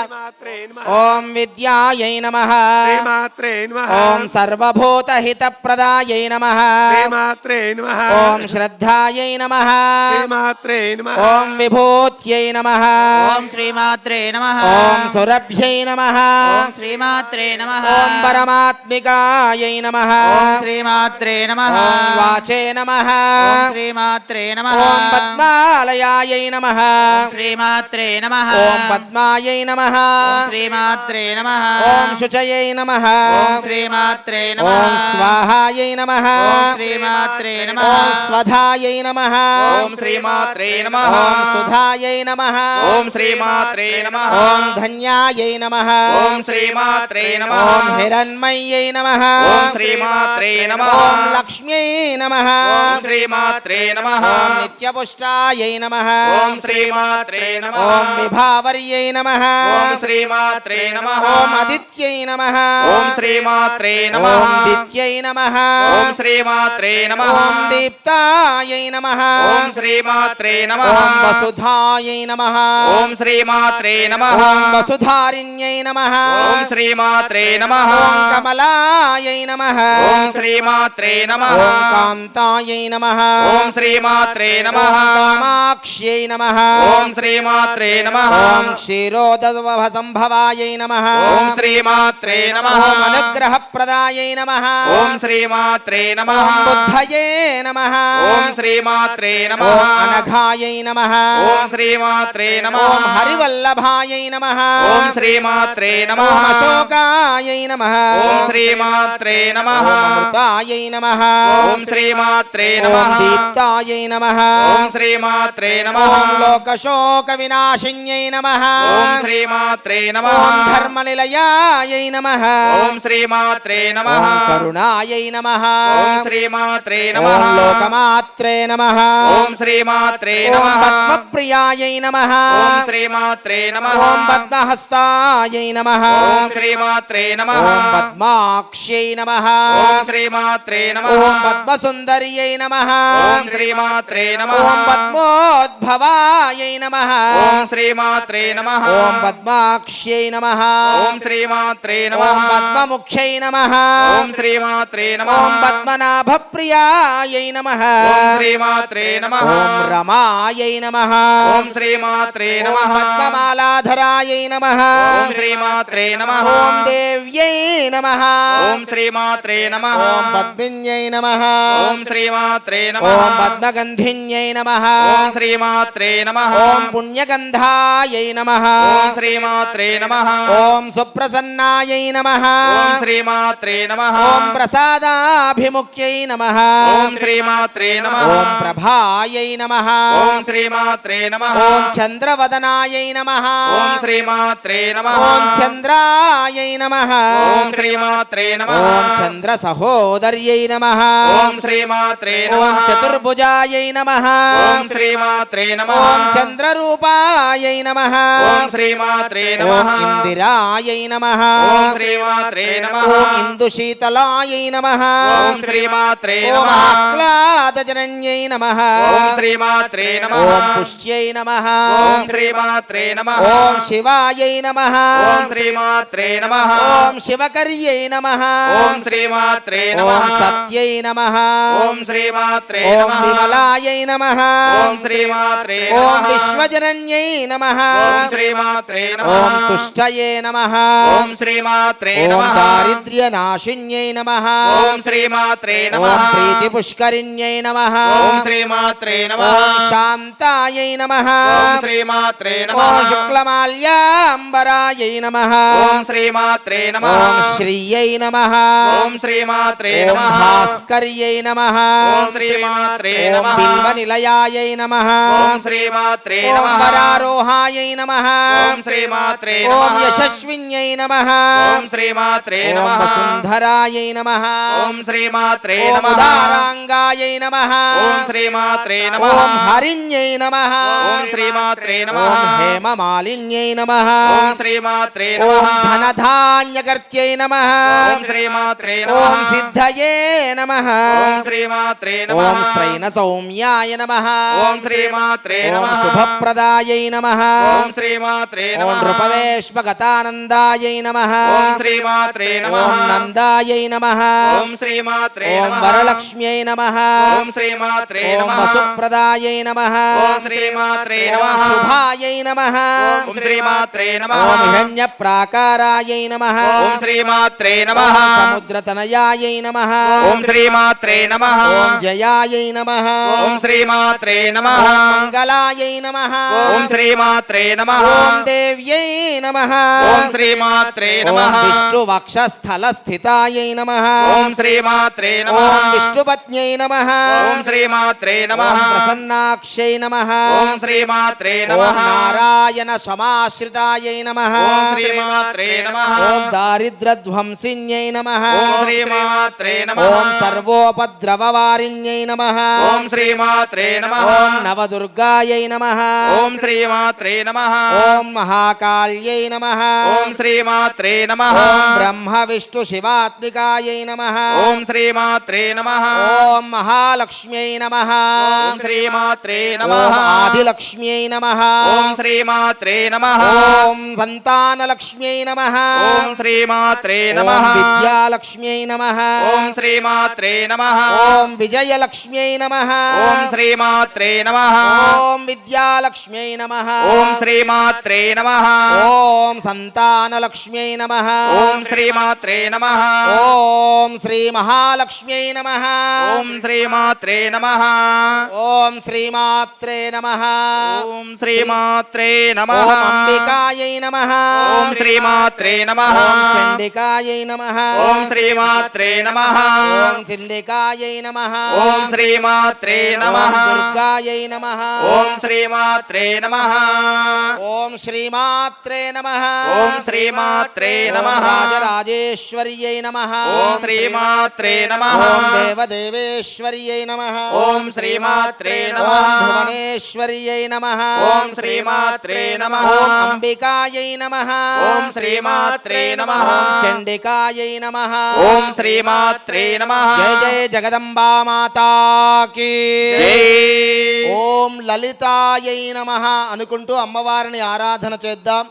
S5: శ్రీమాత్రే నమః.
S2: ఓం విద్యాయై నమః.
S5: శ్రీమాత్రే నమః.
S2: ఓం సర్వభూతహితప్రదాయై నమః.
S5: శ్రీమాత్రే నమః.
S2: ఓం శ్రద్ధాయై నమః.
S5: శ్రీమాత్రే నమః.
S2: ఓం విభూత్యై నమః.
S3: ఓం శ్రీమాత్రే నమః.
S2: ఓం సురభ్యై నమః.
S3: ఓం శ్రీమాత్రే నమః.
S2: ఓం పరమాత్మికాయై నమః.
S3: ఓం శ్రీమాత్రే నమః.
S2: ఓం వాచే నమః.
S3: ఓం శ్రీమాత్రే నమః.
S2: ఓం పద్మాలయాయై నమః.
S3: ఓం శ్రీమాత్రే నమః.
S2: ఓం పద్మాయై నమః.
S3: ఓం శ్రీమాత్రే నమః.
S2: ఓం శుచయై నమః.
S3: ఓం శ్రీమాత్రే నమః.
S2: ఓం స్వాహాయై నమః.
S3: ఓం శ్రీమాత్రే నమః.
S2: ఓం స్వధాయై నమః.
S3: ఓం శ్రీమాత్రే నమః.
S2: ఓం సుధాయై నమః.
S3: ఓం శ్రీమాత్రే నమః.
S2: ఓం ధన్యాయై నమః.
S3: ఓం శ్రీమాత్రే నమః.
S2: ఓం హిరణ్మయ్యై నమః.
S3: ఓం శ్రీమాత్రే నమః.
S2: ఓం లక్ష్మ్యై నమః.
S3: ఓం శ్రీమాత్రే నమః.
S2: ఓం నిత్యపుష్టాయై నమః.
S3: ఓం శ్రీమాత్రే నమః.
S2: ఓం విభావర్యై నమః.
S3: ఓం శ్రీమాత్రే నమః.
S2: ఓం అదిత్యై నమః.
S3: ఓం శ్రీమాత్రే నమః.
S2: ఓం దిత్యై నమః.
S3: ఓం శ్రీమాత్రే నమః.
S2: ఓం దీప్తాయై నమః.
S3: ఓం శ్రీమాత్రే నమః.
S2: ఓం వసుధాయై నమః.
S3: ఓం శ్రీమాత్రే నమః.
S2: ఓం వసుధారిణ్యై నమః.
S3: ఓం శ్రీమాత్రే నమః.
S2: ఓం కమలాయై నమః.
S3: ఓం శ్రీమాత్రే నమః.
S2: ఓం కాంతాయై నమః.
S3: ఓం శ్రీమాత్రే నమః.
S2: ఓం కామాక్ష్యై నమః.
S3: ఓం శ్రీమాత్రే నమః.
S2: ఓం క్షీరోదవసంభవాయై నమః.
S3: ఓం శ్రీమాత్రే నమః.
S2: ఓం అనుగ్రహప్రదాయై నమః.
S3: ఓం శ్రీమాత్రే నమః.
S2: ఓం బుద్ధయే నమః.
S3: ఓం శ్రీమాత్రే నమః.
S2: ఓం అనఘాయై నమః.
S3: ఓం శ్రీమాత్రే నమః.
S2: ఓం హరివల్లభాయై నమః.
S3: ఓం శ్రీమాత్రే నమః.
S2: ఓం అశోకాయై నమః.
S3: ఓం శ్రీమాత్రే నమః.
S2: ఓం అమృతాయై నమః.
S3: ఓం శ్రీమాత్రే
S2: ఓం
S3: నమః.
S2: దీప్తాయై నమః.
S3: ఓం శ్రీమాత్రే నమః.
S2: ఓం లోకశోక వినాశిన్యై నమః.
S3: ఓం శ్రీమాత్రే నమః.
S2: ఓం ధర్మనిలయాయై నమః.
S3: ఓం శ్రీమాత్రే నమః.
S2: ఓం కరుణాయై నమః.
S3: ఓం శ్రీమాత్రే
S2: ఓం
S3: నమః.
S2: లోకమాత్రే నమః.
S3: ఓం శ్రీమాత్రే
S2: ఓం
S3: నమః.
S2: పద్మప్రియాయై నమః.
S3: ఓం శ్రీమాత్రే నమః.
S2: ఓం పద్మహస్తాయై నమః.
S3: ఓం శ్రీమాత్రే నమః.
S2: ఓం పద్మాక్ష్యై నమః.
S3: ఓం శ్రీమాత్రే నమః.
S2: ఓం పద్మసుందర్యై నమః.
S3: ఓం శ్రీమాత్రే నమః.
S2: ఓం పద్మోద్భవాయై నమః.
S3: ఓం శ్రీమాత్రే నమః.
S2: ఓం పద్మాక్ష్యై నమః.
S3: ఓం శ్రీమాత్రే నమః.
S2: ఓం పద్మముఖ్యై నమః.
S3: ఓం శ్రీమాత్రే నమః.
S2: ఓం పద్మనాభప్రియాయై నమః.
S3: ఓం శ్రీమాత్రే నమః.
S2: ఓం రమాయై నమః.
S3: ఓం శ్రీమాత్రే
S2: ఓం
S3: నమః.
S2: పద్మమాలాధరాయై నమః.
S3: ఓం శ్రీమాత్రే నమః.
S2: ఓం దేవ్యై నమః.
S3: ఓం శ్రీమాత్రే నమః.
S2: ఓం పద్మిన్యై నమః.
S3: ఓం శ్రీమాత్రే నమః.
S2: ఓం పద్మగంధిన్యై నమః.
S3: ఓం శ్రీమాత్రే నమః.
S2: ఓం పుణ్యగ శ్రీగంధాయై నమః
S3: ఓం శ్రీమాత్రే నమః
S2: ఓం సుప్రసన్నాయై నమః
S3: ఓం శ్రీమాత్రే నమః
S2: ఓం ప్రసాదాభిముఖ్యై నమః
S3: ఓం శ్రీమాత్రే నమః
S2: ఓం ప్రభాయై నమః
S3: ఓం శ్రీమాత్రే నమః
S2: ఓం చంద్రవదనాయై నమః
S3: ఓం శ్రీమాత్రే నమః
S2: ఓం చంద్రాయై నమః
S3: ఓం శ్రీమాత్రే నమః
S2: ఓం చంద్ర సహోదర్యై నమః
S3: ఓం శ్రీమాత్రే
S2: ఓం
S3: నమః
S2: చతుర్భుజాయై నమః
S3: ఓం శ్రీమాత్రే నమః
S2: ఓం చంద్రరూపాయై నమః
S3: ఓం శ్రీమాత్రే
S2: ఓం
S3: నమః
S2: ఇందిరాయై నమః
S3: ఓం శ్రీమాత్రే నమః
S2: ఓం ఇందుశీతలాయై నమః
S3: ఓం శ్రీమాత్రే
S2: ఓం
S3: నమః
S2: ఆహ్లాదజనన్యై నమః
S3: ఓం శ్రీమాత్రే నమః
S2: ఓం పుష్ట్యై నమః
S3: ఓం శ్రీమాత్రే నమః
S2: ఓం శివాయై నమః
S3: ఓం శ్రీమాత్రే నమః
S2: ఓం శివకర్యై నమః
S3: ఓం శ్రీమాత్రే
S2: ఓం
S3: నమః
S2: సత్యై నమః
S3: ఓం శ్రీమాత్రే
S2: ఓం
S3: నమః
S2: విమలాయై నమః
S3: ఓం శ్రీమాత్రే
S2: ఓం
S3: నమః
S2: విశ్వజనన్యై నమః
S3: ఓం శ్రీమాత్రే నమః
S2: ఓం తుష్టయే నమః
S3: ఓం శ్రీమాత్రే
S2: ఓం
S3: నమః
S2: దారిద్ర్యనాశిన్యై నమః
S3: ఓం శ్రీమాత్రే
S2: ఓం
S3: నమః
S2: ప్రీతిపుష్కరిణ్యై నమః
S3: ఓం శ్రీమాత్రే నమః
S2: ఓం శాంతాయై నమః
S3: ఓం శ్రీమాత్రే
S2: ఓం
S3: నమః
S2: శుక్లమాల్యాంబరాయై నమః
S3: ఓం శ్రీమాత్రే నమః
S2: ఓం శ్రీయై నమః
S3: ఓం శ్రీమాత్రే
S2: ఓం
S3: నమః
S2: భాస్కర్యై నమః
S3: ఓం శ్రీమాత్రే
S2: ఓం
S3: నమః
S2: బిల్వనిలయాయై నమః
S3: ఓం శ్రీమాత్రే
S2: ఓం
S3: నమః
S2: వరారోహాయై నమః
S3: ఓం శ్రీమాత్రే
S2: ఓం
S3: నమః
S2: యశస్విన్యై నమః
S3: ఓం శ్రీమాత్రే
S2: ఓం
S3: నమః
S2: వసుంధరాయై నమః
S3: ఓం శ్రీమాత్రే
S2: ఓం
S3: నమః
S2: ఉదారాంగాయై నమః
S3: ఓం శ్రీమాత్రే నమః
S2: ఓం హరిణ్యై నమః
S3: ఓం శ్రీమాత్రే నమః
S2: ఓం హేమమాలిన్యై నమః
S3: ఓం శ్రీమాత్రే
S2: ఓం
S3: నమః
S2: ధనధాన్యకర్త్యై నమః
S3: ఓం శ్రీమాత్రే
S2: ఓం
S3: నమః
S2: సిద్ధయే నమః
S3: ఓం శ్రీమాత్రే
S2: ఓం
S3: నమః
S2: స్త్రైణ సౌమ్యాయ నమః
S3: ఓం శ్రీమాత్రే
S2: ఓం
S3: నమః
S2: శుభప్రదాయై నమః
S3: ఓం శ్రీమాత్రే
S2: ఓం
S3: నమః
S2: నృపవేష్మగతానందాయై నమః
S3: ఓం శ్రీమాత్రే నమః
S2: ఓం నందాయై నమః
S3: ఓం శ్రీమాత్రే
S2: ఓం
S3: నమః
S2: వరలక్ష్మ్యై నమః
S3: ఓం శ్రీమాత్రే
S2: ఓం
S3: నమః
S2: వసుప్రదాయై నమః
S3: ఓం శ్రీమాత్రే
S2: ఓం
S3: నమః
S2: శుభాయై నమః
S3: ఓం శ్రీమాత్రే నమః
S2: ఓం హిరణ్యప్రాకారాయై నమః
S3: ఓం శ్రీమాత్రే నమః
S2: ఓం సముద్రతనయాయై నమః
S3: ఓం శ్రీమాత్రే నమః
S2: ఓం జయాయై నమః
S3: ఓం శ్రీమాత్రే నమః
S2: ఓం మంగళాయై నమః
S3: ఓం శ్రీమాత్రే నమః
S2: ఓం దేవ్యై నమః
S3: ఓం శ్రీమాత్రే
S2: ఓం
S3: నమః
S2: విష్ణువక్షస్థలస్థితాయై నమః
S3: ఓం శ్రీమాత్రే నమః
S2: ఓం విష్ణుపత్న్యై నమః
S3: ఓం శ్రీమాత్రే
S2: ఓం
S3: నమః
S2: ప్రసన్నాక్షై నమః
S3: ఓం శ్రీమాత్రే
S2: ఓం
S3: నమః
S2: నారాయణ సమాశ్రితాయై నమః
S3: ఓం శ్రీమాత్రే నమః
S2: ఓం దారిద్ర్యధ్వంసిన్యై నమః
S3: ఓం శ్రీమాత్రే నమః
S2: ఓం సర్వోపద్రవవారిణ్యై నమః
S3: ఓం శ్రీమాత్రే నమః
S2: ఓం నవదుర్గాయై నమః
S3: ఓం శ్రీమాత్రే నమః
S2: ఓం మహాకాళ్యై నమః
S3: ఓం శ్రీమాత్రే నమః
S2: ఓం బ్రహ్మ విష్ణు శివాత్మికాయై నమః
S3: ఓం శ్రీమాత్రే నమః
S2: ఓం మహాలక్ష్మ్యై నమః
S3: ఓం శ్రీమాత్రే
S2: ఓం
S3: నమః
S2: ఆదిలక్ష్మ్యై నమః
S3: ఓం శ్రీమాత్రే నమః
S2: ఓం సంతానలక్ష్మ్యై నమః
S3: ఓం శ్రీమాత్రే నమః
S2: ఓం విద్యాలక్ష్మ్యై నమః
S3: ఓం శ్రీమాత్రే నమః
S2: ఓం విజయలక్ష్మ్యై నమః
S3: ఓం శ్రీమాత్రే నమః
S2: ఓం విద్యాలక్ష్మ్యై నమః
S3: ఓం శ్రీమాత్రే నమః
S2: ఓం సంతానలక్ష్మ్యై నమః
S3: ఓం శ్రీమాత్రే నమః
S2: ఓం శ్రీ మహాలక్ష్మ్యై నమః
S3: ఓం శ్రీమాత్రే నమః
S2: ఓం శ్రీమాత్రే నమః
S3: ఓం శ్రీమాత్రే నమః
S2: ఓం అంబికాయై నమః
S3: ఓం శ్రీమాత్రే నమః
S2: ఓం చండికాయై నమః
S3: ఓం శ్రీమాత్రే నమః
S2: ఓం చండికాయై నమః
S3: ఓం శ్రీమాత్రే నమః
S2: ఓం దుర్గాయై నమః
S3: ఓం శ్రీమాత్రే నమః
S2: ఓం శ్రీమాత్రే నమః
S3: ఓం శ్రీమాత్రే నమః
S2: రాజరాజేశ్వర్యై నమః
S3: ఓం శ్రీమాత్రే నమః
S2: ఓం దేవదేవేశ్వర్యై నమః
S3: ఓం శ్రీమాత్రే
S2: ఓం
S3: నమః
S2: భువనేశ్వర్యై నమః
S3: ఓం శ్రీమాత్రే నమః
S2: ఓం అంబికాయై నమః
S3: ఓం శ్రీమాత్రే నమః
S2: ఓం చండికాయై నమః
S3: ఓం శ్రీమాత్రే నమః
S2: జయ జయ జగదంబా మాతా కీ
S3: జై
S2: ఓం లలితాయై నమః అనుకుంటూ అమ్మవారిని ఆరాధన చేద్దాం.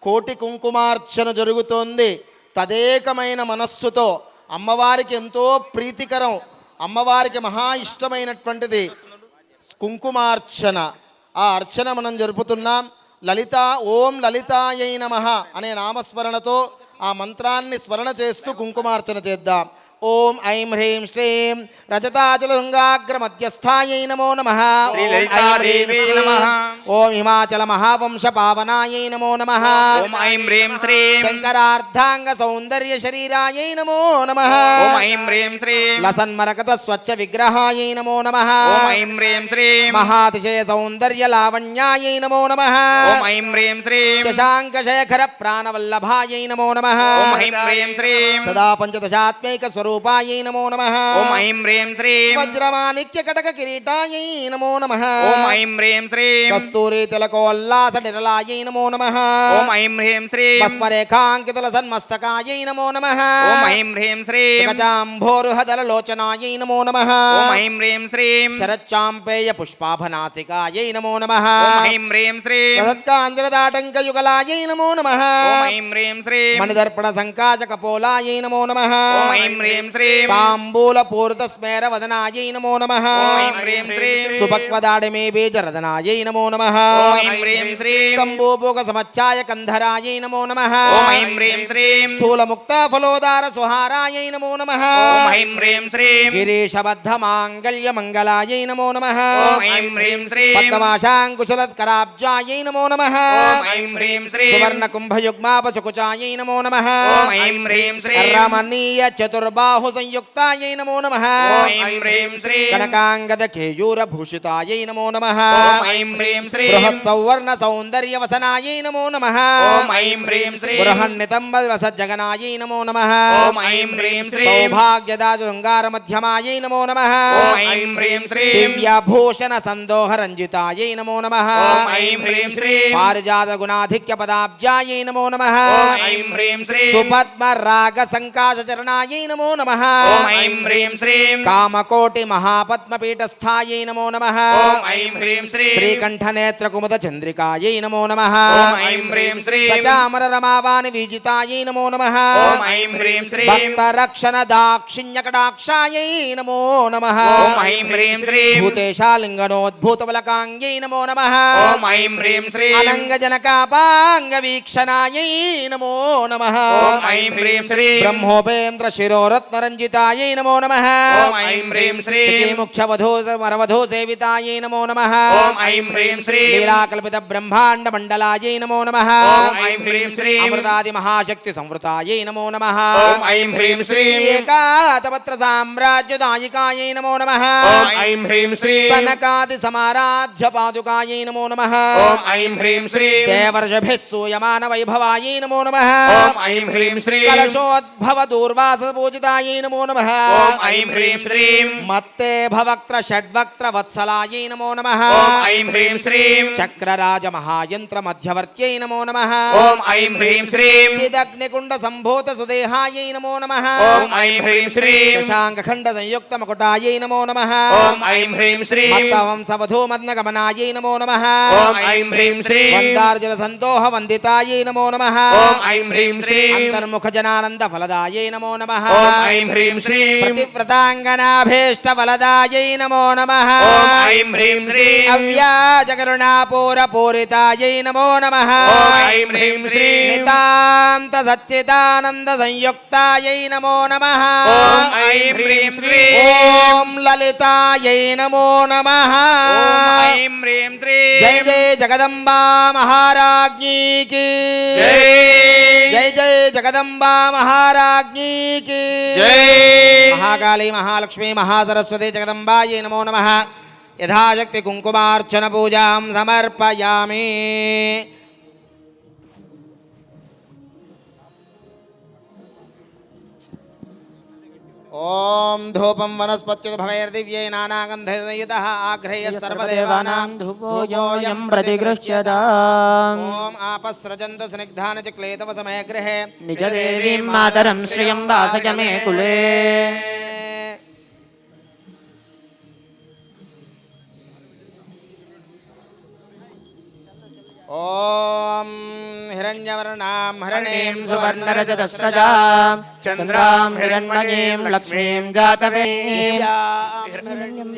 S2: కోటి కుంకుమార్చన జరుగుతోంది. తదేకమైన మనస్సుతో అమ్మవారికి ఎంతో ప్రీతికరం, అమ్మవారికి మహా ఇష్టమైనటువంటిది కుంకుమార్చన. ఆ అర్చన మనం జరుపుతున్నాం. లలిత ఓం లలితాయై నమః అనే నామస్మరణతో ఆ మంత్రాన్ని స్మరణ చేస్తూ కుంకుమార్చన చేద్దాం. ఓం ఐం హ్రీం శ్రీం రజతాచలుంగాగ్రమధ్యస్థాయై నమో నమః.
S9: శ్రీలలితాదేవి నమః.
S2: ఓం హిమాచల మహావంశ పావనాయై నమో నమః.
S9: ఓం ఐం హ్రీం శ్రీం
S2: శంకరార్ధాంగ సౌందర్య శరీరాయై నమో నమః.
S9: ఓం ఐం హ్రీం శ్రీం
S2: లసన్మరకత స్వచ్ఛ విగ్రహాయై నమో నమః.
S9: ఓం ఐం హ్రీం శ్రీం
S2: మహాతిశయ సౌందర్య లావణ్యాయై నమో నమః.
S9: ఓం ఐం హ్రీం శ్రీం
S2: శశాంక శేఖర ప్రాణవల్లభాయై నమో నమః.
S9: ఓం ఐం హ్రీం శ్రీం
S2: సదా పంచదశాత్మైక స్వరూపాయై నమో నమః.
S9: ఓం ఐం హ్రీం శ్రీం
S2: వజ్రమాణిక్య కటక కిరీటాయై నమో నమః.
S9: ఓం ఐం హ్రీం శ్రీం
S2: కస్తూరి తిలకోల్లాస నిరలాయై నమో నమః.
S9: ఓం ఐం హ్రీం శ్రీం
S2: భస్మరేఖాంకితుల సన్మస్తకాయై నమో నమః.
S9: ఓం ఐం హ్రీం శ్రీం
S2: గజాంభోరుహదల లోచనాయై నమో నమః.
S9: ఓం ఐం హ్రీం శ్రీం
S2: శరచ్చాంపేయ పుష్పాభనాసికాయై నమో నమః.
S9: ఓం ఐం హ్రీం శ్రీం
S2: సత్కాంజలదాటంకయుగలాయై నమో నమః.
S9: ఓం ఐం హ్రీం శ్రీం
S2: మణిదర్పణ సంకాశకపోలాయై నమో నమః.
S9: ఓం ఐం హ్రీం శ్రీం
S2: తాంబూల పూరిత స్మేర వదనాయై నమో నమః.
S9: ఓం ఐం హ్రీం శ్రీం
S2: సుపక్వదాడిమే బీజరదనాయై నమో నమః.
S9: ఓం ఐం హ్రీం శ్రీం
S2: కంబూపూక సమచ్ఛాయ కంధరాయై నమో నమః.
S9: ఓం ఐం హ్రీం శ్రీం
S2: స్థూల ముక్త ఫలోదార సుహారాయై నమో నమః.
S9: ఓం ఐం హ్రీం శ్రీం
S2: గిరీశబద్ధ మాంగళ్య మంగళాయై నమో నమః.
S9: ఓం ఐం హ్రీం శ్రీం
S2: పద్మవాశాంకుశలత్కరాబ్జాయై నమో నమః.
S9: ఓం ఐం హ్రీం శ్రీం
S2: సువర్ణ కుంభయుగ్మాపసుకుచాయై నమో నమః.
S9: ఓం ఐం హ్రీం శ్రీం
S2: రమణీయ చతుర్బాహు సంయుక్తాయై నమో నమః.
S9: ఓం ఐం హ్రీం శ్రీం
S2: కనకాంగద కేయూర భూషితాయై నమో నమః.
S9: ఓం ఐం హ్రీం శ్రీం
S2: బృహత్ సౌవర్ణ సౌందర్య వసనాయై నమో నమః.
S9: ఓం ఐం హ్రీం శ్రీం
S2: బృహన్నితంబ రసజ్జగనాయై నమో నమః.
S9: ఓం ఐం హ్రీం శ్రీం
S2: సౌభాగ్యదాజ శృంగార మధ్యమాయై నమో నమః.
S9: ఓం ఐం హ్రీం శ్రీం
S2: దివ్యభూషణ సందోహ రంజితాయై నమో నమః.
S9: ఓం ఐం హ్రీం శ్రీం
S2: పారిజాత గుణాధిక్య పదాబ్జాయై నమో నమః.
S9: ఓం ఐం హ్రీం శ్రీం
S2: సుపద్మ రాగ సంకాశ చరణాయై నమో నమః.
S9: ఓం ఐం హ్రీం శ్రీం
S2: కామకోటి మహాపద్మ పీఠస్థాయై నమో నమః.
S9: ఓం ఐం హ్రీం శ్రీం
S2: శ్రీకంఠ నేత్ర కుముద చంద్రికాయై నమో నమః.
S9: ఓం ఐం హ్రీం శ్రీం
S2: సచామర రమావాణి విజితాయై నమో నమః.
S9: ఓం ఐం హ్రీం శ్రీం
S2: భక్త రక్షణ దాక్షిణ్య కటాక్షాయై నమో నమః.
S9: ఓం ఐం హ్రీం శ్రీం
S2: భూతేశాలింగనోద్భూత బలకాంగ్యై నమో నమః.
S9: ఓం ఐం హ్రీం శ్రీం
S2: అనంగ జనకాపాంగ వీక్షణాయై నమో నమః.
S9: ఓం ఐం హ్రీం శ్రీం
S2: బ్రహ్మోపేంద్ర శిరోరత్న రంజితాయై నమో నమః.
S9: ఓం ఐం హ్రీం శ్రీం
S2: ముఖ్య వధూ వరవధూ సేవితాయై నమో నమః.
S9: ఓం ఐం హ్రీం శ్రీం
S2: లీలాకల్పిత బ్రహ్మాండ మండలాయై నమో నమః.
S9: ఓం ఐం హ్రీం శ్రీం
S2: అమృతాది మహాశక్తి సంవృతాయై నమో నమః.
S9: ఓం ఐం హ్రీం శ్రీం
S2: ఏకాతపత్ర సామ్రాజ్యదాయికాయై నమో నమః.
S9: ఓం ఐం హ్రీం శ్రీం
S2: సనకాది సమారాధ్య పాదుకాయై నమో నమః.
S9: ఓం ఐం హ్రీం శ్రీం
S2: దేవర్షభిః సూయమాన వైభవాయై నమో నమః.
S9: ఓం ఐం హ్రీం శ్రీం
S2: కలశోద్భవ దూర్వాస పూజితాయై నమో నమః.
S9: ఓం ఐం హ్రీం శ్రీం
S2: మత్తే భవక్త్ర షడ్వక్త్ర వత్సలాయై నమో నమః.
S9: ఓం ఐం హ్రీం శ్రీం
S2: చక్రరాజ మహాయంత్ర మధ్యవర్త్యై నమో నమః.
S9: ఓం ఐం హ్రీం శ్రీం
S2: చిదగ్నికుండ సంభూత సుదేహాయై నమో నమః.
S9: ఓం ఐం హ్రీం శ్రీం
S2: శశాంఖండ సంయుక్త మకుటాయై నమో నమః.
S9: ఓం ఐం హ్రీం శ్రీం
S2: మత్తవంశవధూ మద్నగమనాయై నమో నమః.
S9: ఓం ఐం హ్రీం శ్రీం
S2: వందార్జున సంతోహ వందితాయై నమో నమః.
S9: ఓం ఐం హ్రీం శ్రీం
S2: అంతర్ముఖ జనానంద ఫలదాయై నమో నమః.
S9: ఓం ఐం హ్రీం శ్రీం
S2: ప్రతివ్రతాంగనాభీష్ట ఫలదాయై నమో నమః.
S9: ఓం ఐం హ్రీం శ్రీం
S2: అవ్యాజ కరుణాపూర పూరితాయై నమో నమః.
S9: ఓం ఐం హ్రీం శ్రీం
S2: నితాంత సచ్చిదానంద సంయుక్తాయై నమో నమః.
S9: ఓం ఐం హ్రీం శ్రీం
S2: ఓం లలితాయై నమో నమః.
S9: ఓం ఐం హ్రీం శ్రీం
S2: జై జై జగదంబా మహారాజ్ఞీ కీ
S9: జై
S2: జై జై జగదంబా మహారాజ్ఞీ కీ
S9: జై
S2: మహాకాళీ మహాలక్ష్మీ మహాసరస్వతి జగదంబాయై నమో నమః. యథాశక్తి కుంకుమార్చన పూజాం సమర్పయామి. ఓం ధూపం వనస్పత్యుత భవైర్దివ్యై నానాగంధయుతః ఆఘ్రేయ సర్వదేవానాం ధూపోయం
S3: प्रतिगृह्यताम्
S2: ఓం ఆపస్రజంతు స్నిగ్ధాన చ క్లేతవ సమయగృహే
S3: निज देवीं मातरं श्रियं वासय मे कुले
S2: ఓం हिरण्यवर्णां हरणीं
S3: सुवर्णरजतस्रजां चन्द्रां हिरण्मयीं लक्ष्मीं जातवेदीं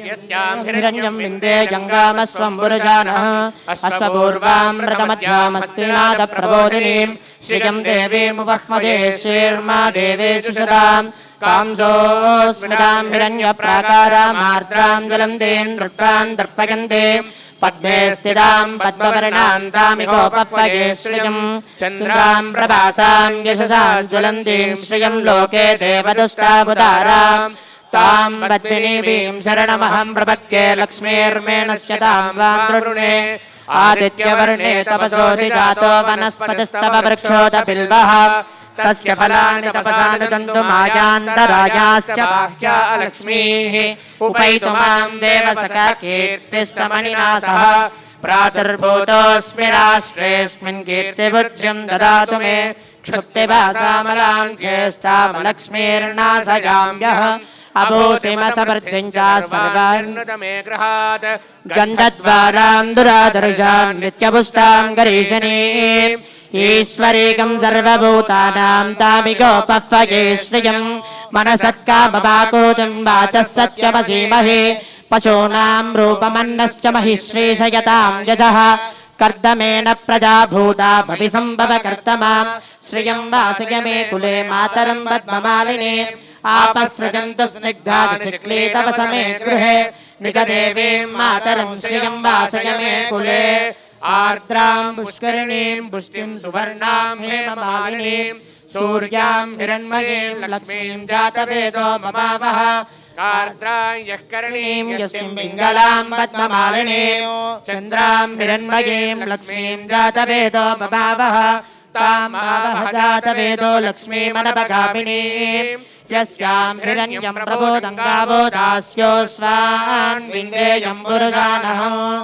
S9: यस्यां
S3: हिरण्यं विन्दे गङ्गामस्वं पुरुषानः अश्वपूर्वामृतमध्यामस्तिनादप्रबोधिनीं श्रियं देवीमुपह्मदे श्रीर्मा देवेषु सदां कांसोऽस्मितां हिरण्यप्राकारामार्द्रां ज्वलन्तीं नृत्तां दर्पयन्ते पद्मे स्थितां पद्मवर्णां तामिहोपह्वये श्रियं चन्द्रां प्रभासां यशसां ज्वलन्तीं श्रियं लोके देवदुष्टावतारां तां पद्मिनीं शरणमहं प्रपद्ये लक्ष्मीर्मेणस्य तां वां तृणे आदित्यवर्णे तपसोऽधि जातो वनस्पतिस्तव वृक्षोदबिल्वः तस्य फलानि तपसा ददन्तु मायान्तरायाश्च बाह्या लक्ष्मीः उपैतु मां देवसखा कीर्तिष्टमणिना सह प्रादुर्भूतोऽस्मि राष्ट्रेऽस्मिन् कीर्तिवृद्धिं ददातु मे क्षुप्तिभासामलां ज्येष्ठामलक्ष्मीर्नाशयाम्यः अभूषिमसमृद्धिं च सर्वान्नुतमे गृहात् गन्धद्वारां दुरादर्शां नित्यपुष्टां गरीषणीम् ईश्वरीकं सर्वभूतानां तामिगोपह्वये श्रियं मनसत्कामवाकोतिं वाचः सत्यमसीमहि पशूनां रूपमन्नश्च महिश्रीशयतां यजः कर्दमेन प्रजा भूता भविसम्भव कर्तमा श्रियं वासय मे कुले मातरं पद्ममालिनी आपसृजन्तु स्निग्धाचिक्लीतव समे गृहे निजदेवीं मातरं श्रियं वासय मे कुले आर्द्रां पुष्करिणीं पुष्टिं सुवर्णां हेममालिनीं सूर्यां हिरण्मयीं लक्ष्मीं जातवेदो ममावः आर्द्रां यः करणीं यस्मिं पिङ्गलां पद्ममालिनीं चन्द्रां हिरण्मयीं लक्ष्मीं जातवेदो ममावः ताम् आवह जातवेदो लक्ष्मीमनपगामिनीं यस्यां हिरण्यं प्रबोधं गावो दास्योऽस्वान् विन्देयं पुरुषानः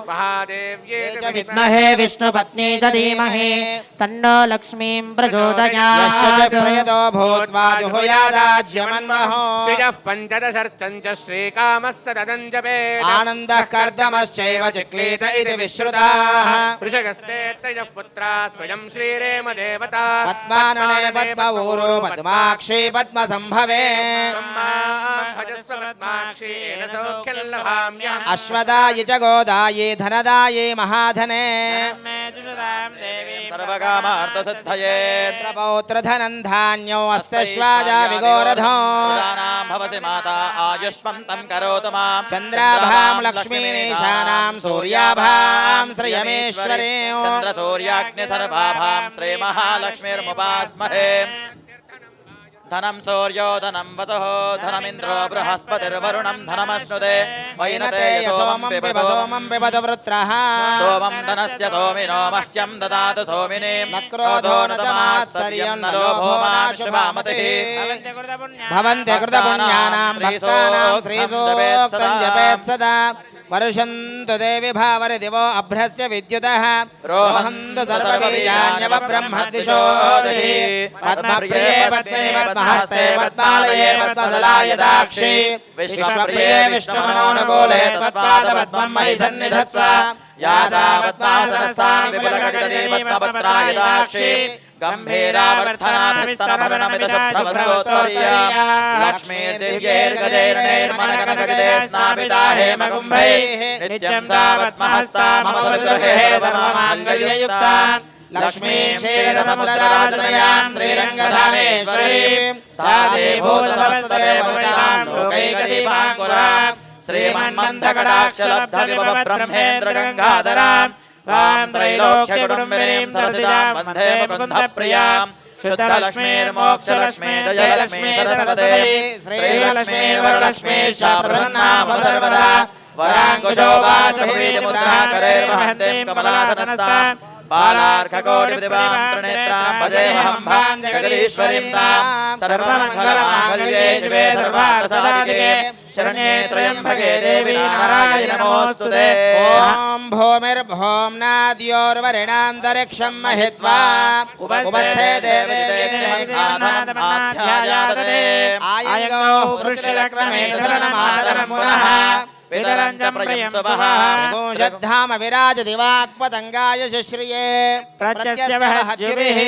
S3: महादेव्ये च विद्महे विष्णुपत्नी च धीमहि तन्नो लक्ष्मीं प्रचोदयात्
S2: प्रयतो भूत्वा जुहुयादाज्यमन्महो
S9: श्रियः पञ्चदशर्थं च श्रीकामस्य तदं जपेत्
S2: आनन्दः कर्दमश्चैव चिक्लीत इति विश्रुताः
S9: वृषगस्ते त्रयः पुत्रा स्वयं श्रीरेम देवता
S2: पद्मानने पद्मवूरो पद्माक्षी पद्मसम्भवे
S9: भजस्व पद्माक्षीण सौख्यं लभाम्यहम्
S2: अश्वदायि च गोदायि धनदायि महाधने
S8: सर्वकामार्थसिद्धये
S2: पौत्रधनं धान्यो अस्तेष्वाजा विगोरधो
S8: भवसि माता आयुष्मन्तं करोतु मां
S2: चन्द्राभां लक्ष्मीनीशानां सूर्याभां श्रियमेश्वरे
S8: चन्द्रसूर्याग्नि सर्वाभां श्रीमहालक्ष्मीर्मुपास्महे धनं सूर्यो धनं वसुः धनमिन्द्रो बृहस्पतिर्वरुणं धनमश्नुते वैनते सोमं
S2: पिबतु वृत्रः
S8: सोमं धनस्य सोमिनो मह्यं ददातु सोमिनीं
S2: न क्रोधो न च मात्सर्यं न लोभो नाशुभामतिः भवन्ति कृतपुण्यानां भक्तानां श्रीसूक्तं जपेत् सदा वर्षन्तु देवि भावरि दिवो अभ्रस्य विद्युतः रोहन्तु सर्वबीजान्यवब्रह्मद्विषो देहि पद्मप्रिये पद्मिनि पद्महस्ते पद्मालये पद्मदलाय दाक्षि विश्वप्रिये विष्णुमनोनुकूले त्वत्पादपद्मं मयि सन्निधत्स्व या सा पद्मासनस्तां विपुलकटितटी पद्मपत्राय दाक्षि गम्भीरावर्धनाभिस्तरभरणमिदशुभ्रवस्तोत्तरीया लक्ष्मीर्दिव्यैर्गजैर्नैर्मणकनकगदे स्नापिता हेमकुम्भैः नित्यं सा पद्महस्ता मम वृद्धिर्हे सर्वमाङ्गल्ययुक्ता लक्ष्मीं क्षीरसमुद्रराजतयां श्रीरङ्गधामेश्वरीं तादेभूतवस्तदेवतां लोकैकदीपाङ्कुरां श्रीमन्मन्दकटाक्षलब्धविभवब्रह्मेन्द्रगङ्गाधरां वां त्रैलोक्यकुटुम्बिनीं सरसिजां वन्दे मुकुन्दप्रियां शुद्धलक्ष्मीर्मोक्षलक्ष्मी जयलक्ष्मी सरस्वती श्रीलक्ष्मीर्वरलक्ष्मी प्रसन्ना सर्वदा वराङ्कुशो वाशुभीतिमुद्राकरैर्वहन्तीं कमलासनस्तां बालार्ककोटिविदिवां त्रिनेत्रां भजेऽहं भां जगदीश्वरीं तां सर्वमङ्गलमाङ्गल्ये शिवे सर्वार्थसाधिके शरण्ये त्र्यम्बके देवी नारायणि नमोऽस्तुते ॐ भूमिर्भौं नाद्योर्वरिणान्तरिक्षं महित्वा उपस्थे देवे आयङ्गौ पुरुषलक्रमे शरणमातरं पुनः
S8: पितरं च प्रियं सुवः
S2: శ్ధామ విరాజ దివాక్పతంగాయ శశ్రియే ప్రత్యస్యవహద్యుభిః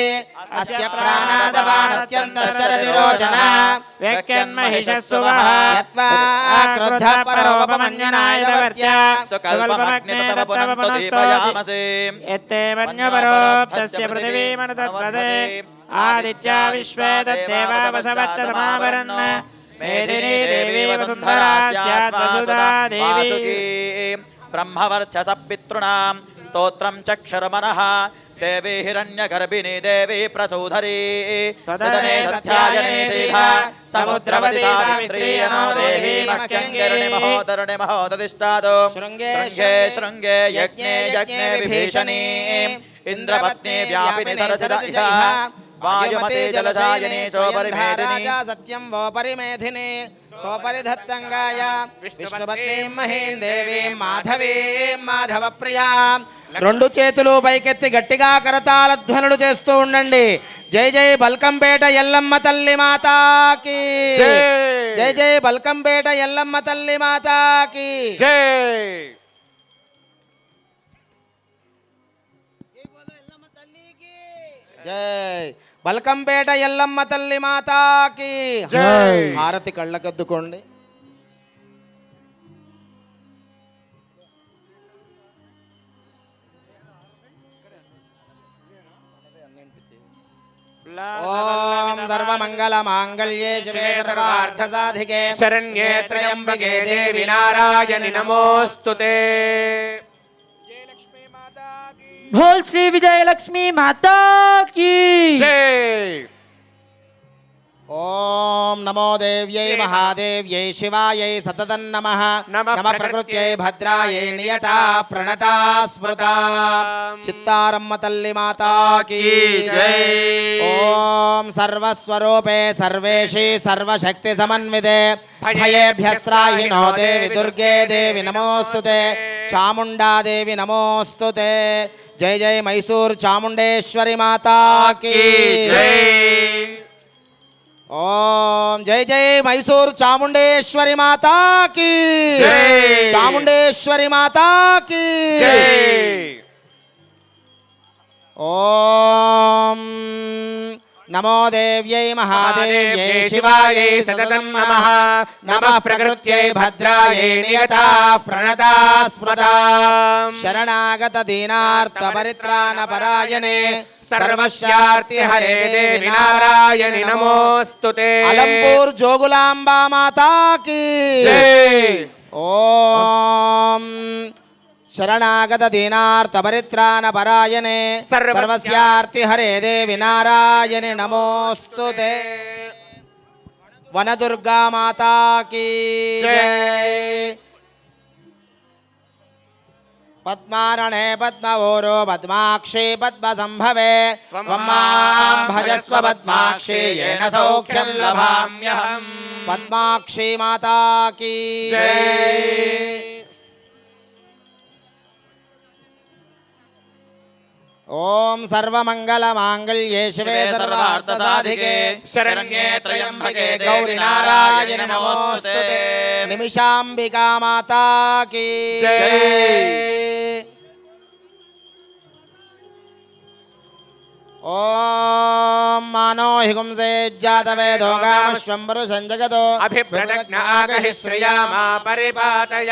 S2: అస్య ప్రాణాదపానత్యంతఃశరదిరోచన
S3: వ్యక్యన్మహిషస్సువః
S2: యత్వా క్రుద్ధః పరోపమన్యనాయదవర్త్య
S8: सुकल्पमग्ने तव पुनन्तो दीपयामसे
S3: यत्ते मन्यपरोक्तस्य पृथिवीमनुतद्वदे आदित्या विश्वे तद्देवा वसवच्च समावरन् मेदिनी देवी वसुन्धरा स्यात् वसुधा देवी
S8: ब्रह्मवर्चस पितॄणां स्तोत्रं चक्षुर्मनः देवी हिरण्यगर्भिणी देवी प्रसूधरी सदने सध्यायने सीधा समुद्रवती सावित्री अनो देवी मह्यङ्गिरिणि महोदरिणि महोदधिष्ठादो
S2: शृङ्गे
S8: शृङ्गे यज्ञे यज्ञे विभीषणी इन्द्रपत्नी व्यापिनि सरसिजा वायुमते जलदायिनी सोपरिमेधिनी
S2: सत्यं वो परिमेधिनी सोपरिधत्तंगाय విష్ణుపత్నీం మహీం దేవీం మాధవీం మాధవ ప్రియాం. రెండు చేతులు పైకెత్తి గట్టిగా కరతాళ ధ్వనులు చేస్తూ ఉండండి. జై జై బల్కంపేట ఎల్లమ్మ తల్లి మాతాకి జై జై బల్కంపేట ఎల్లమ్మ తల్లి మాతాకి జై బల్కంపేట ఎల్లమ్మ తల్లి మాతాకి హారతి కళ్ళకద్దుకోండి. ఓం సర్వమంగళ మాంగళ్యే శివే సర్వార్థ సాధికే
S9: శరణ్యే త్రయంబకే దేవి నారాయణి నమోస్తుతే.
S3: बोल श्री विजय लक्ष्मी माता की
S9: జై.
S2: ఓం నమో దేవ్యై మహాదేవ్యై శివాయై సతతం నమః. నమ ప్రకృత్యై భద్రాయై నియతా ప్రణతా స్మృతా. చిత్తారమ్మ తల్లి మాతాకి
S9: జై.
S2: ఓం సర్వస్వరూపే సర్వేషి సర్వశక్తి సమన్వితే భయేభ్యస్త్రాహినో దేవి దుర్గే దేవి నమోస్తుతే. చాముండా దేవి నమోస్తుతే. జై జై మైసూర్ చాముండేశ్వరి మాతాకి
S9: జై.
S2: ఓం జై జై మైసూర్ చాముండేశ్వరి మాతాకి
S9: జై.
S2: చాముండేశ్వరి మాతాకి
S9: జై.
S2: ఓం నమో దేవ్యై మహాదేవ్యై శివాయై సతతం నమః. నమః ప్రకృత్యై భద్రాయై నియతా ప్రణతా స్మృతా. శరణాగత దీనార్త పరిత్రాణ పరాయణే
S9: సర్వస్యార్తి హరే దేవి నారాయణి నమోస్తుతే.
S2: అలంపూర్ జోగులాంబా మాతాకి
S9: జై.
S2: ఓం శరణాగత దీనార్త పరిత్రాణ పరాయణే సర్వస్యార్తి హరే దేవి నారాయణి నమోస్తుతే. వనదుర్గా మాతాకి జై. పద్మారణే పద్మవోరో పద్మాక్షి పద్మసంభవే త్వం మాం భజస్వ పద్మాక్షి येन సౌఖ్యం లభామ్యహం. పద్మాక్షి మాతాకి జై. ఓం సర్వమంగళ మాంగళ్యే శివే సర్వార్థ సాధికే
S8: శరణ్యే త్రయంబకే
S2: గౌరీ నారాయణ నమోస్తుతే. నిమిషాంబికా మాతాకి జై. ఓం మానో హిగుంసే జాతవేదో గామశ్వం పురుషం జగదో
S9: అభిప్రదగ్న ఆగహి శ్రియామా పరిపాతయ.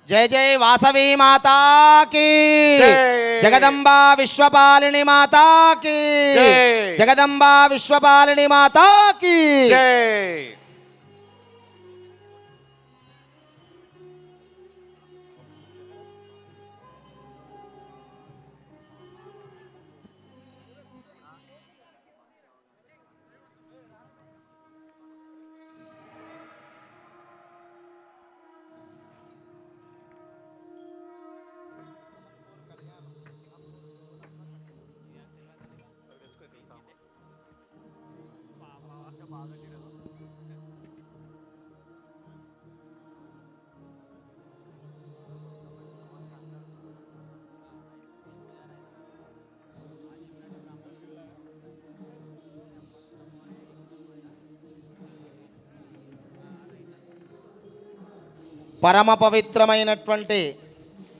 S2: జై జై వాసవి మాతా की
S9: जय।
S2: जगदम्बा विश्वपालिनी माता की
S9: जय।
S2: जगदम्बा विश्वपालिनी माता की
S9: जय।
S2: పరమ పవిత్రమైనటువంటి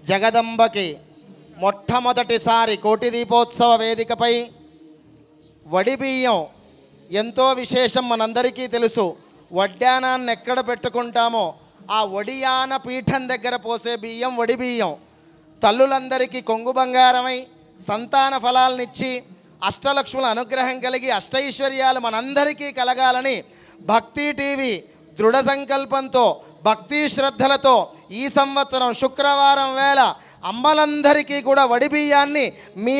S2: జగదంబకి మొట్టమొదటిసారి కోటి దీపోత్సవ వేదికపై వడి బియ్యం ఎంతో విశేషం. మనందరికీ తెలుసు, వడ్డానాన్ని ఎక్కడ పెట్టుకుంటామో ఆ వడియాన పీఠం దగ్గర పోసే బియ్యం వడి బియ్యం. తల్లులందరికీ కొంగు బంగారమై సంతాన ఫలాలనిచ్చి అష్టలక్ష్ముల అనుగ్రహం కలిగి అష్టైశ్వర్యాలు మనందరికీ కలగాలని భక్తి టీవీ దృఢ సంకల్పంతో భక్తి శ్రద్ధలతో ఈ సంవత్సరం శుక్రవారం వేళ అమ్మలందరికీ కూడా వడి బియ్యాన్ని మీ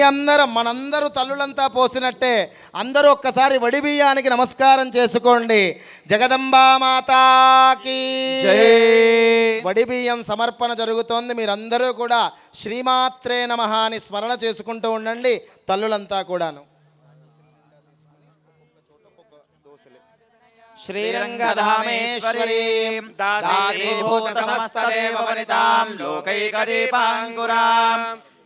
S2: మనందరూ తల్లులంతా పోసినట్టే అందరూ ఒక్కసారి వడి బియ్యానికి నమస్కారం చేసుకోండి. జగదంబా మాతాకి వడి బియ్యం సమర్పణ జరుగుతోంది. మీరందరూ కూడా శ్రీమాత్రే నమః అని స్మరణ చేసుకుంటూ ఉండండి తల్లులంతా కూడాను.
S8: శ్రీరంగధామేశ్వరీ దాసీభూత సమస్తదేవవనితాం లోకైకదీపాంకురాం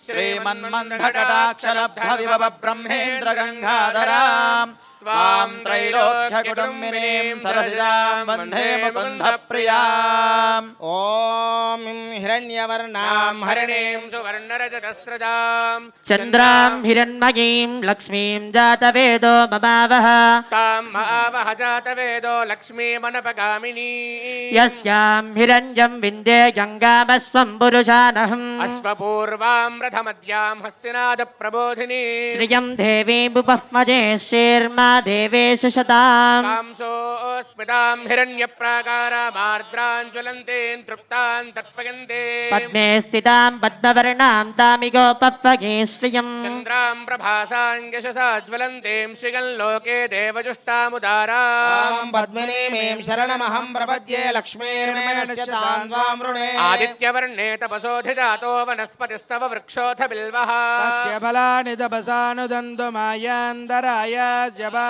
S8: శ్రీమన్మందకటాక్షలబ్ధ విభవ బ్రహ్మేంద్ర గంగాధరాం త్వాం త్రైలోక్యకుటుంబినీం సరసిజాం వందే ముకుందప్రియాం.
S2: ఓం హిరణ్యవర్ణాం
S9: హరిణీం సువర్ణరజతస్రజాం
S3: చంద్రాం హిరణ్మయీం లక్ష్మీం జాతవేదో మమావహ
S9: తాం మహావహ జాతవేదో లక్ష్మీమనపగామినీ
S3: యస్యాం హిరణ్యం విందేయం గామస్వం పురుషానహం
S9: అశ్వపూర్వాం రథమద్యాం హస్తినాద ప్రబోధినీ
S3: శ్రియం దేవీముపహ్మజే శీర్మా దేవేషు శతాం
S9: కాంసోస్మితాం హిరణ్యప్రాకారామార్ద్రాం జ్వలంతేన్ తృప్తాన్ తర్పయంతే
S3: పద్మే స్థితాం పద్మవర్ణాం తామిగోపహ్మగే శ్రియం
S9: చంద్రాం ప్రభాసాం యశసా జ్వలంతేం శ్రియం లోకే దేవజుష్టాముదారాం
S2: పద్మినీమేం శరణమహం ప్రపద్యే లక్ష్మీర్మేణస్య తాన్ త్వాం వృణే.
S9: ఆదిత్యవర్ణే తపసోధిజాతో వనస్పతిస్తవ వృక్షోథ బిల్వః
S4: తస్య ఫలాని తపసానుదంతు మాయాందరాయ జవాక్య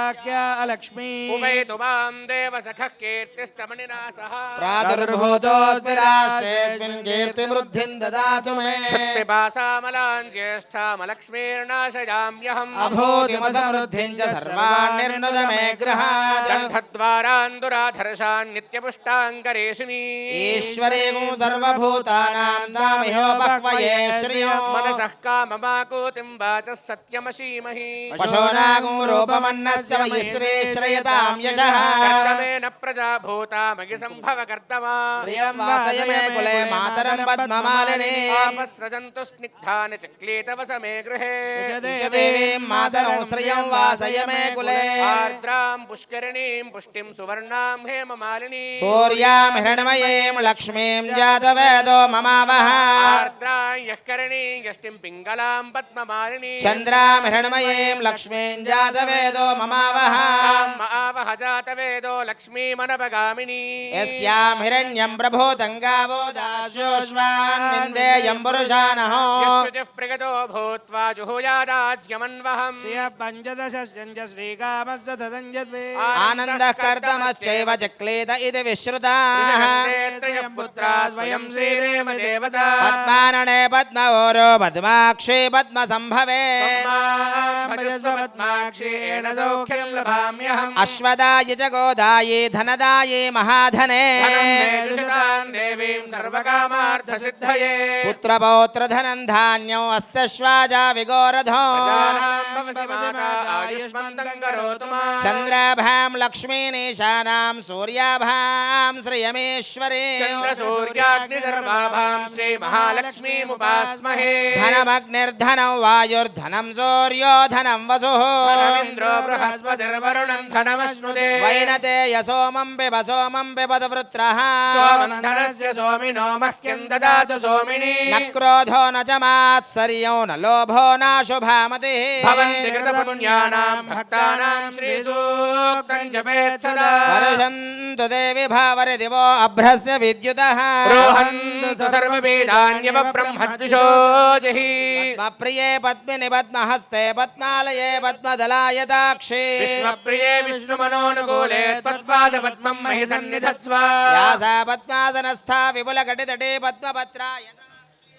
S4: అలక్ష్మీ
S9: ఉపైతు మాం దేవసఖః కీర్తిస్తమణినా సహ
S2: ప్రాదుర్భూతోద్విరాష్ట్రేస్మిన్ కీర్తివృద్ధిం దదాతు మే.
S9: క్షత్పిపాసామలాన్ జ్యేష్ఠామలక్ష్మీర్నాశయామ్యహం
S2: అభూతిమసమృద్ధిం చ సర్వాన్ నిర్నుద మే గృహాత్.
S9: గంధద్వారాన్ దురాధర్షాన్ నిత్యపుష్టాంకరేషిణీ
S2: ఈశ్వరేగో సర్వభూతానాం తామిహోపహ్వయే శ్రియం.
S9: మనసః కామమాకూతిం వాచః సత్యమసీమహి
S2: పశూనాగో రూపమన్నస్య మయి శ్రేయతాం యశః.
S9: కర్తమేన ప్రజాభూతామగి సంభవ కర్తమా
S2: శ్రియం వాసయ మే కులే మాతరం పద్మమాలినీ.
S9: ఆపస్రజంతు స్నిగ్ధాని చక్లీతవసమే గృహే
S2: దేవీం మాతరం శ్రియం వాసయ మే కులే.
S9: ఆర్ద్రాం పుష్కరిణీం పుష్టిం సువర్ణాం హేమమాలినీ
S2: సూర్యాం హిరణ్మయీం లక్ష్మీం జాతవేదో మమావహ.
S9: ఆర్ద్రాం యఃకరిణీ యష్టిం పింగళాం పద్మమాలినీ
S2: చంద్రాం హిరణ్మయీం లక్ష్మీం జాతవేదో మమావహ.
S9: ఆవహ జాతవేదో లక్ష్మీమనపగామినీ
S2: యస్యాం హిరణ్యం ప్రభూతం గావో దాశోష్వాన్ విందేయం పురుషానహో.
S9: యస్సుజః ప్రగతో భూత్వా జుహుయాదాజ్యమన్వహం
S4: పంచదశస్యంచ శ్రీకామస్య తదంజద్వే
S2: ఆనందః కర్తమశ్చైవ చక్లేద ఇది విశ్రుతాః.
S9: త్రయః పుత్రా స్వయం శ్రీదేవ దేవతా
S2: పద్మాననే పద్మవోరో పద్మాక్షి పద్మ సంభవే.
S9: భజస్వ పద్మాక్షేణ సౌఖ్యం లభామ్యహం
S2: అశ్వదాయ చ గోదాయే ధనదాయే మహాధనే.
S9: ధనం దేవీం సర్వకామార్థసిద్ధయే
S2: పుత్రపౌత్రధనం ధాన్యం అస్తశ్వాజా విగోరధో.
S9: ప్రజానాం భవసి మాతా ఆయుష్మంతం కరోతు మాం.
S2: చంద్రాభాం లక్ష్మీనిశానాం సూర్యాభాం శ్రియమేశ్వరీ.
S9: చంద్రసూర్యాగ్నిసర్వాభాం శ్రీ మహాలక్ష్మీముపాస్మహే
S2: ధనమగ్నిర్ధనం వాయుర్ధనం సూర్యో ధనం వసుః.
S9: ఇంద్రో బృహస్పతిర్వరుణం ధనమశ్నుతే
S2: వైనతేయ సోమం పిబ సోమం పిబతు వృత్రః.
S9: సోమం ధనస్య సోమినో మహ్యం దదాతు సోమిని
S2: న క్రోధో న చ మాత్సర్యం న లోభో నాశుభామతిః.
S9: భవంతి కృతపుణ్యానాం భక్తానాం శ్రీసూక్తం జపేత్ సదా
S2: వర్షन्तు దేవి భావరి దివో అభ్రస్య విద్యుతః.
S9: రోహन्तు సర్వవేదాన్యవ బ్రహ్మద్విషో జహి
S2: పద్మప్రియే పద్మిని పద్మహస్తే పద్మాలయే పద్మదలాయతాక్షి.
S9: విశ్వప్రియే విష్ణుమనోనుకూలే త్వత్పాద పద్మం మహి సన్నిధత్స్వ
S2: యాసా పద్మాసనస్థా విపులకటితటే పద్మపత్రాయత.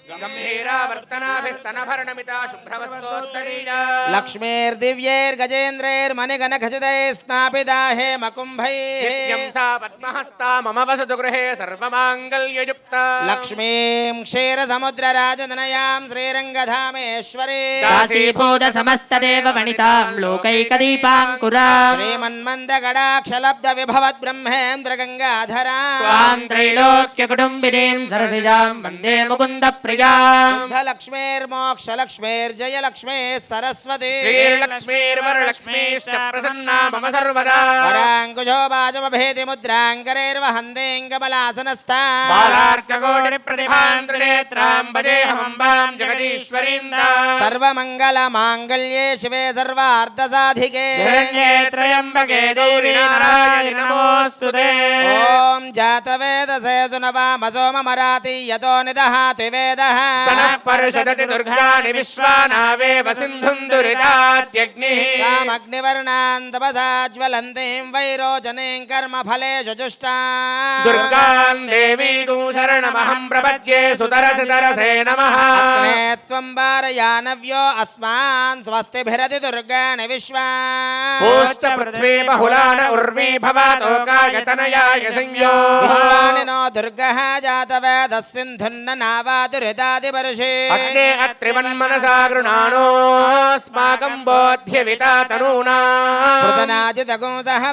S9: गम्भीरावर्तनाभिस्तनभरणमिता शुभ्रवस्तोत्तरीया
S2: लक्ष्मीर्दिव्यैर्गजेन्द्रैर्मणिगणखचितैः स्नापिता हेमकुम्भैः
S9: नित्यं सा पद्महस्ता मम वसतु गृहे सर्वमाङ्गल्ययुक्ता
S2: लक्ष्मीं क्षीरसमुद्रराजतनयां श्रीरङ्गधामेश्वरी
S3: दासीभूत समस्तदेव वनितां लोकैकदीपाङ्कुरां
S2: श्रीमन्मन्दगडाक्षलब्धविभवद्ब्रह्मेन्द्रगङ्गाधरा
S3: त्वां त्रैलोक्यकुटुम्बिनीं सरसिजां वन्दे मुकुन्दप्रियां
S2: शुद्धलक्ष्मीर्मोक्षलक्ष्मीर्जयलक्ष्मीः सरस्वती
S9: श्रीलक्ष्मीर्वरलक्ष्मीश्च प्रसन्ना मम सर्वदा
S2: वराङ्कुशो वाजमभेदिमुद्राङ्करैर्वहन्देऽङ्गबलासनस्था
S9: बालार्ककोटिप्रतिभां त्रिनेत्रां भजेऽहमम्बां जगदीश्वरीन्दा
S2: सर्वमङ्गलमाङ्गल्ये शिवे सर्वार्धसाधिके
S9: शरण्ये त्र्यम्बके गौरि नारायणि नमोऽस्तुते
S2: ॐ जातवेदसे सुनवामसोममराति यतो निदहाति वेदः
S9: सनः पर्षदति दुर्गाणि विश्वानावेव सिन्धुं दुरितात्यग्निः
S2: तामग्निवर्णान् तपसा ज्वलन्तीं वैरोचनीं कर्मफलेषु जुष्टाम्
S9: दुर्गां देवीं शरणमहं प्रपद्ये सुतरसितरसे नमः
S2: अग्ने त्वं वारयानव्यो अस्मान् स्वस्तिभिरति दुर्गाणि विश्वा
S9: पूश्च पृथ्वी बहुलान उर्वी भवातोकायतनयाय संयो
S2: विश्वानि नो दुर्गः जातवेदः सिन्धुन्न नावादुरितादिवर्षे
S9: अग्ने अत्रिवन्मनसा गृणानोऽस्माकं बोध्यविता तनूना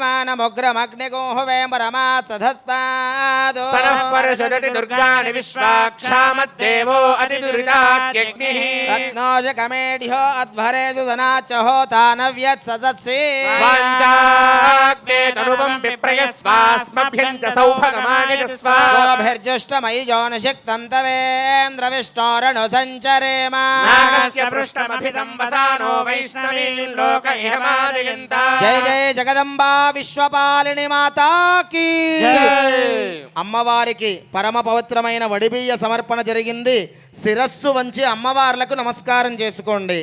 S2: पृतनाजितगुंसहमानमुग्रमग्निगोः वे परमात्सधस्तादो
S9: सनः पर्षदति दुर्गाणि विश्वाक्षामद्देवो अतिदुरितात्यग्निः
S2: रत्नोजकमेढ्यो अध्वरेषु सनाच्च होतानव्यत् सदस्ये
S9: स्वाञ्चाग्ने तनुवं विप्रयस्वास्मभ्यं च सौभगमागजस्व
S2: गोभिर्जुष्टमयि जोनशिक्तं तवेन्द्रविष्णोरणु सञ्चरेम
S9: नागस्य पृष्ठमभिसंवसानो वैष्णवीं लोक इहमादयन्ता
S2: जय जय जगदम्बा విశ్వపాలిని మాతా కీ అమ్మవారికి పరమ పవిత్రమైన వడిబియ్య సమర్పణ జరిగింది. శిరస్సు వంచి అమ్మవార్లకు నమస్కారం చేసుకోండి.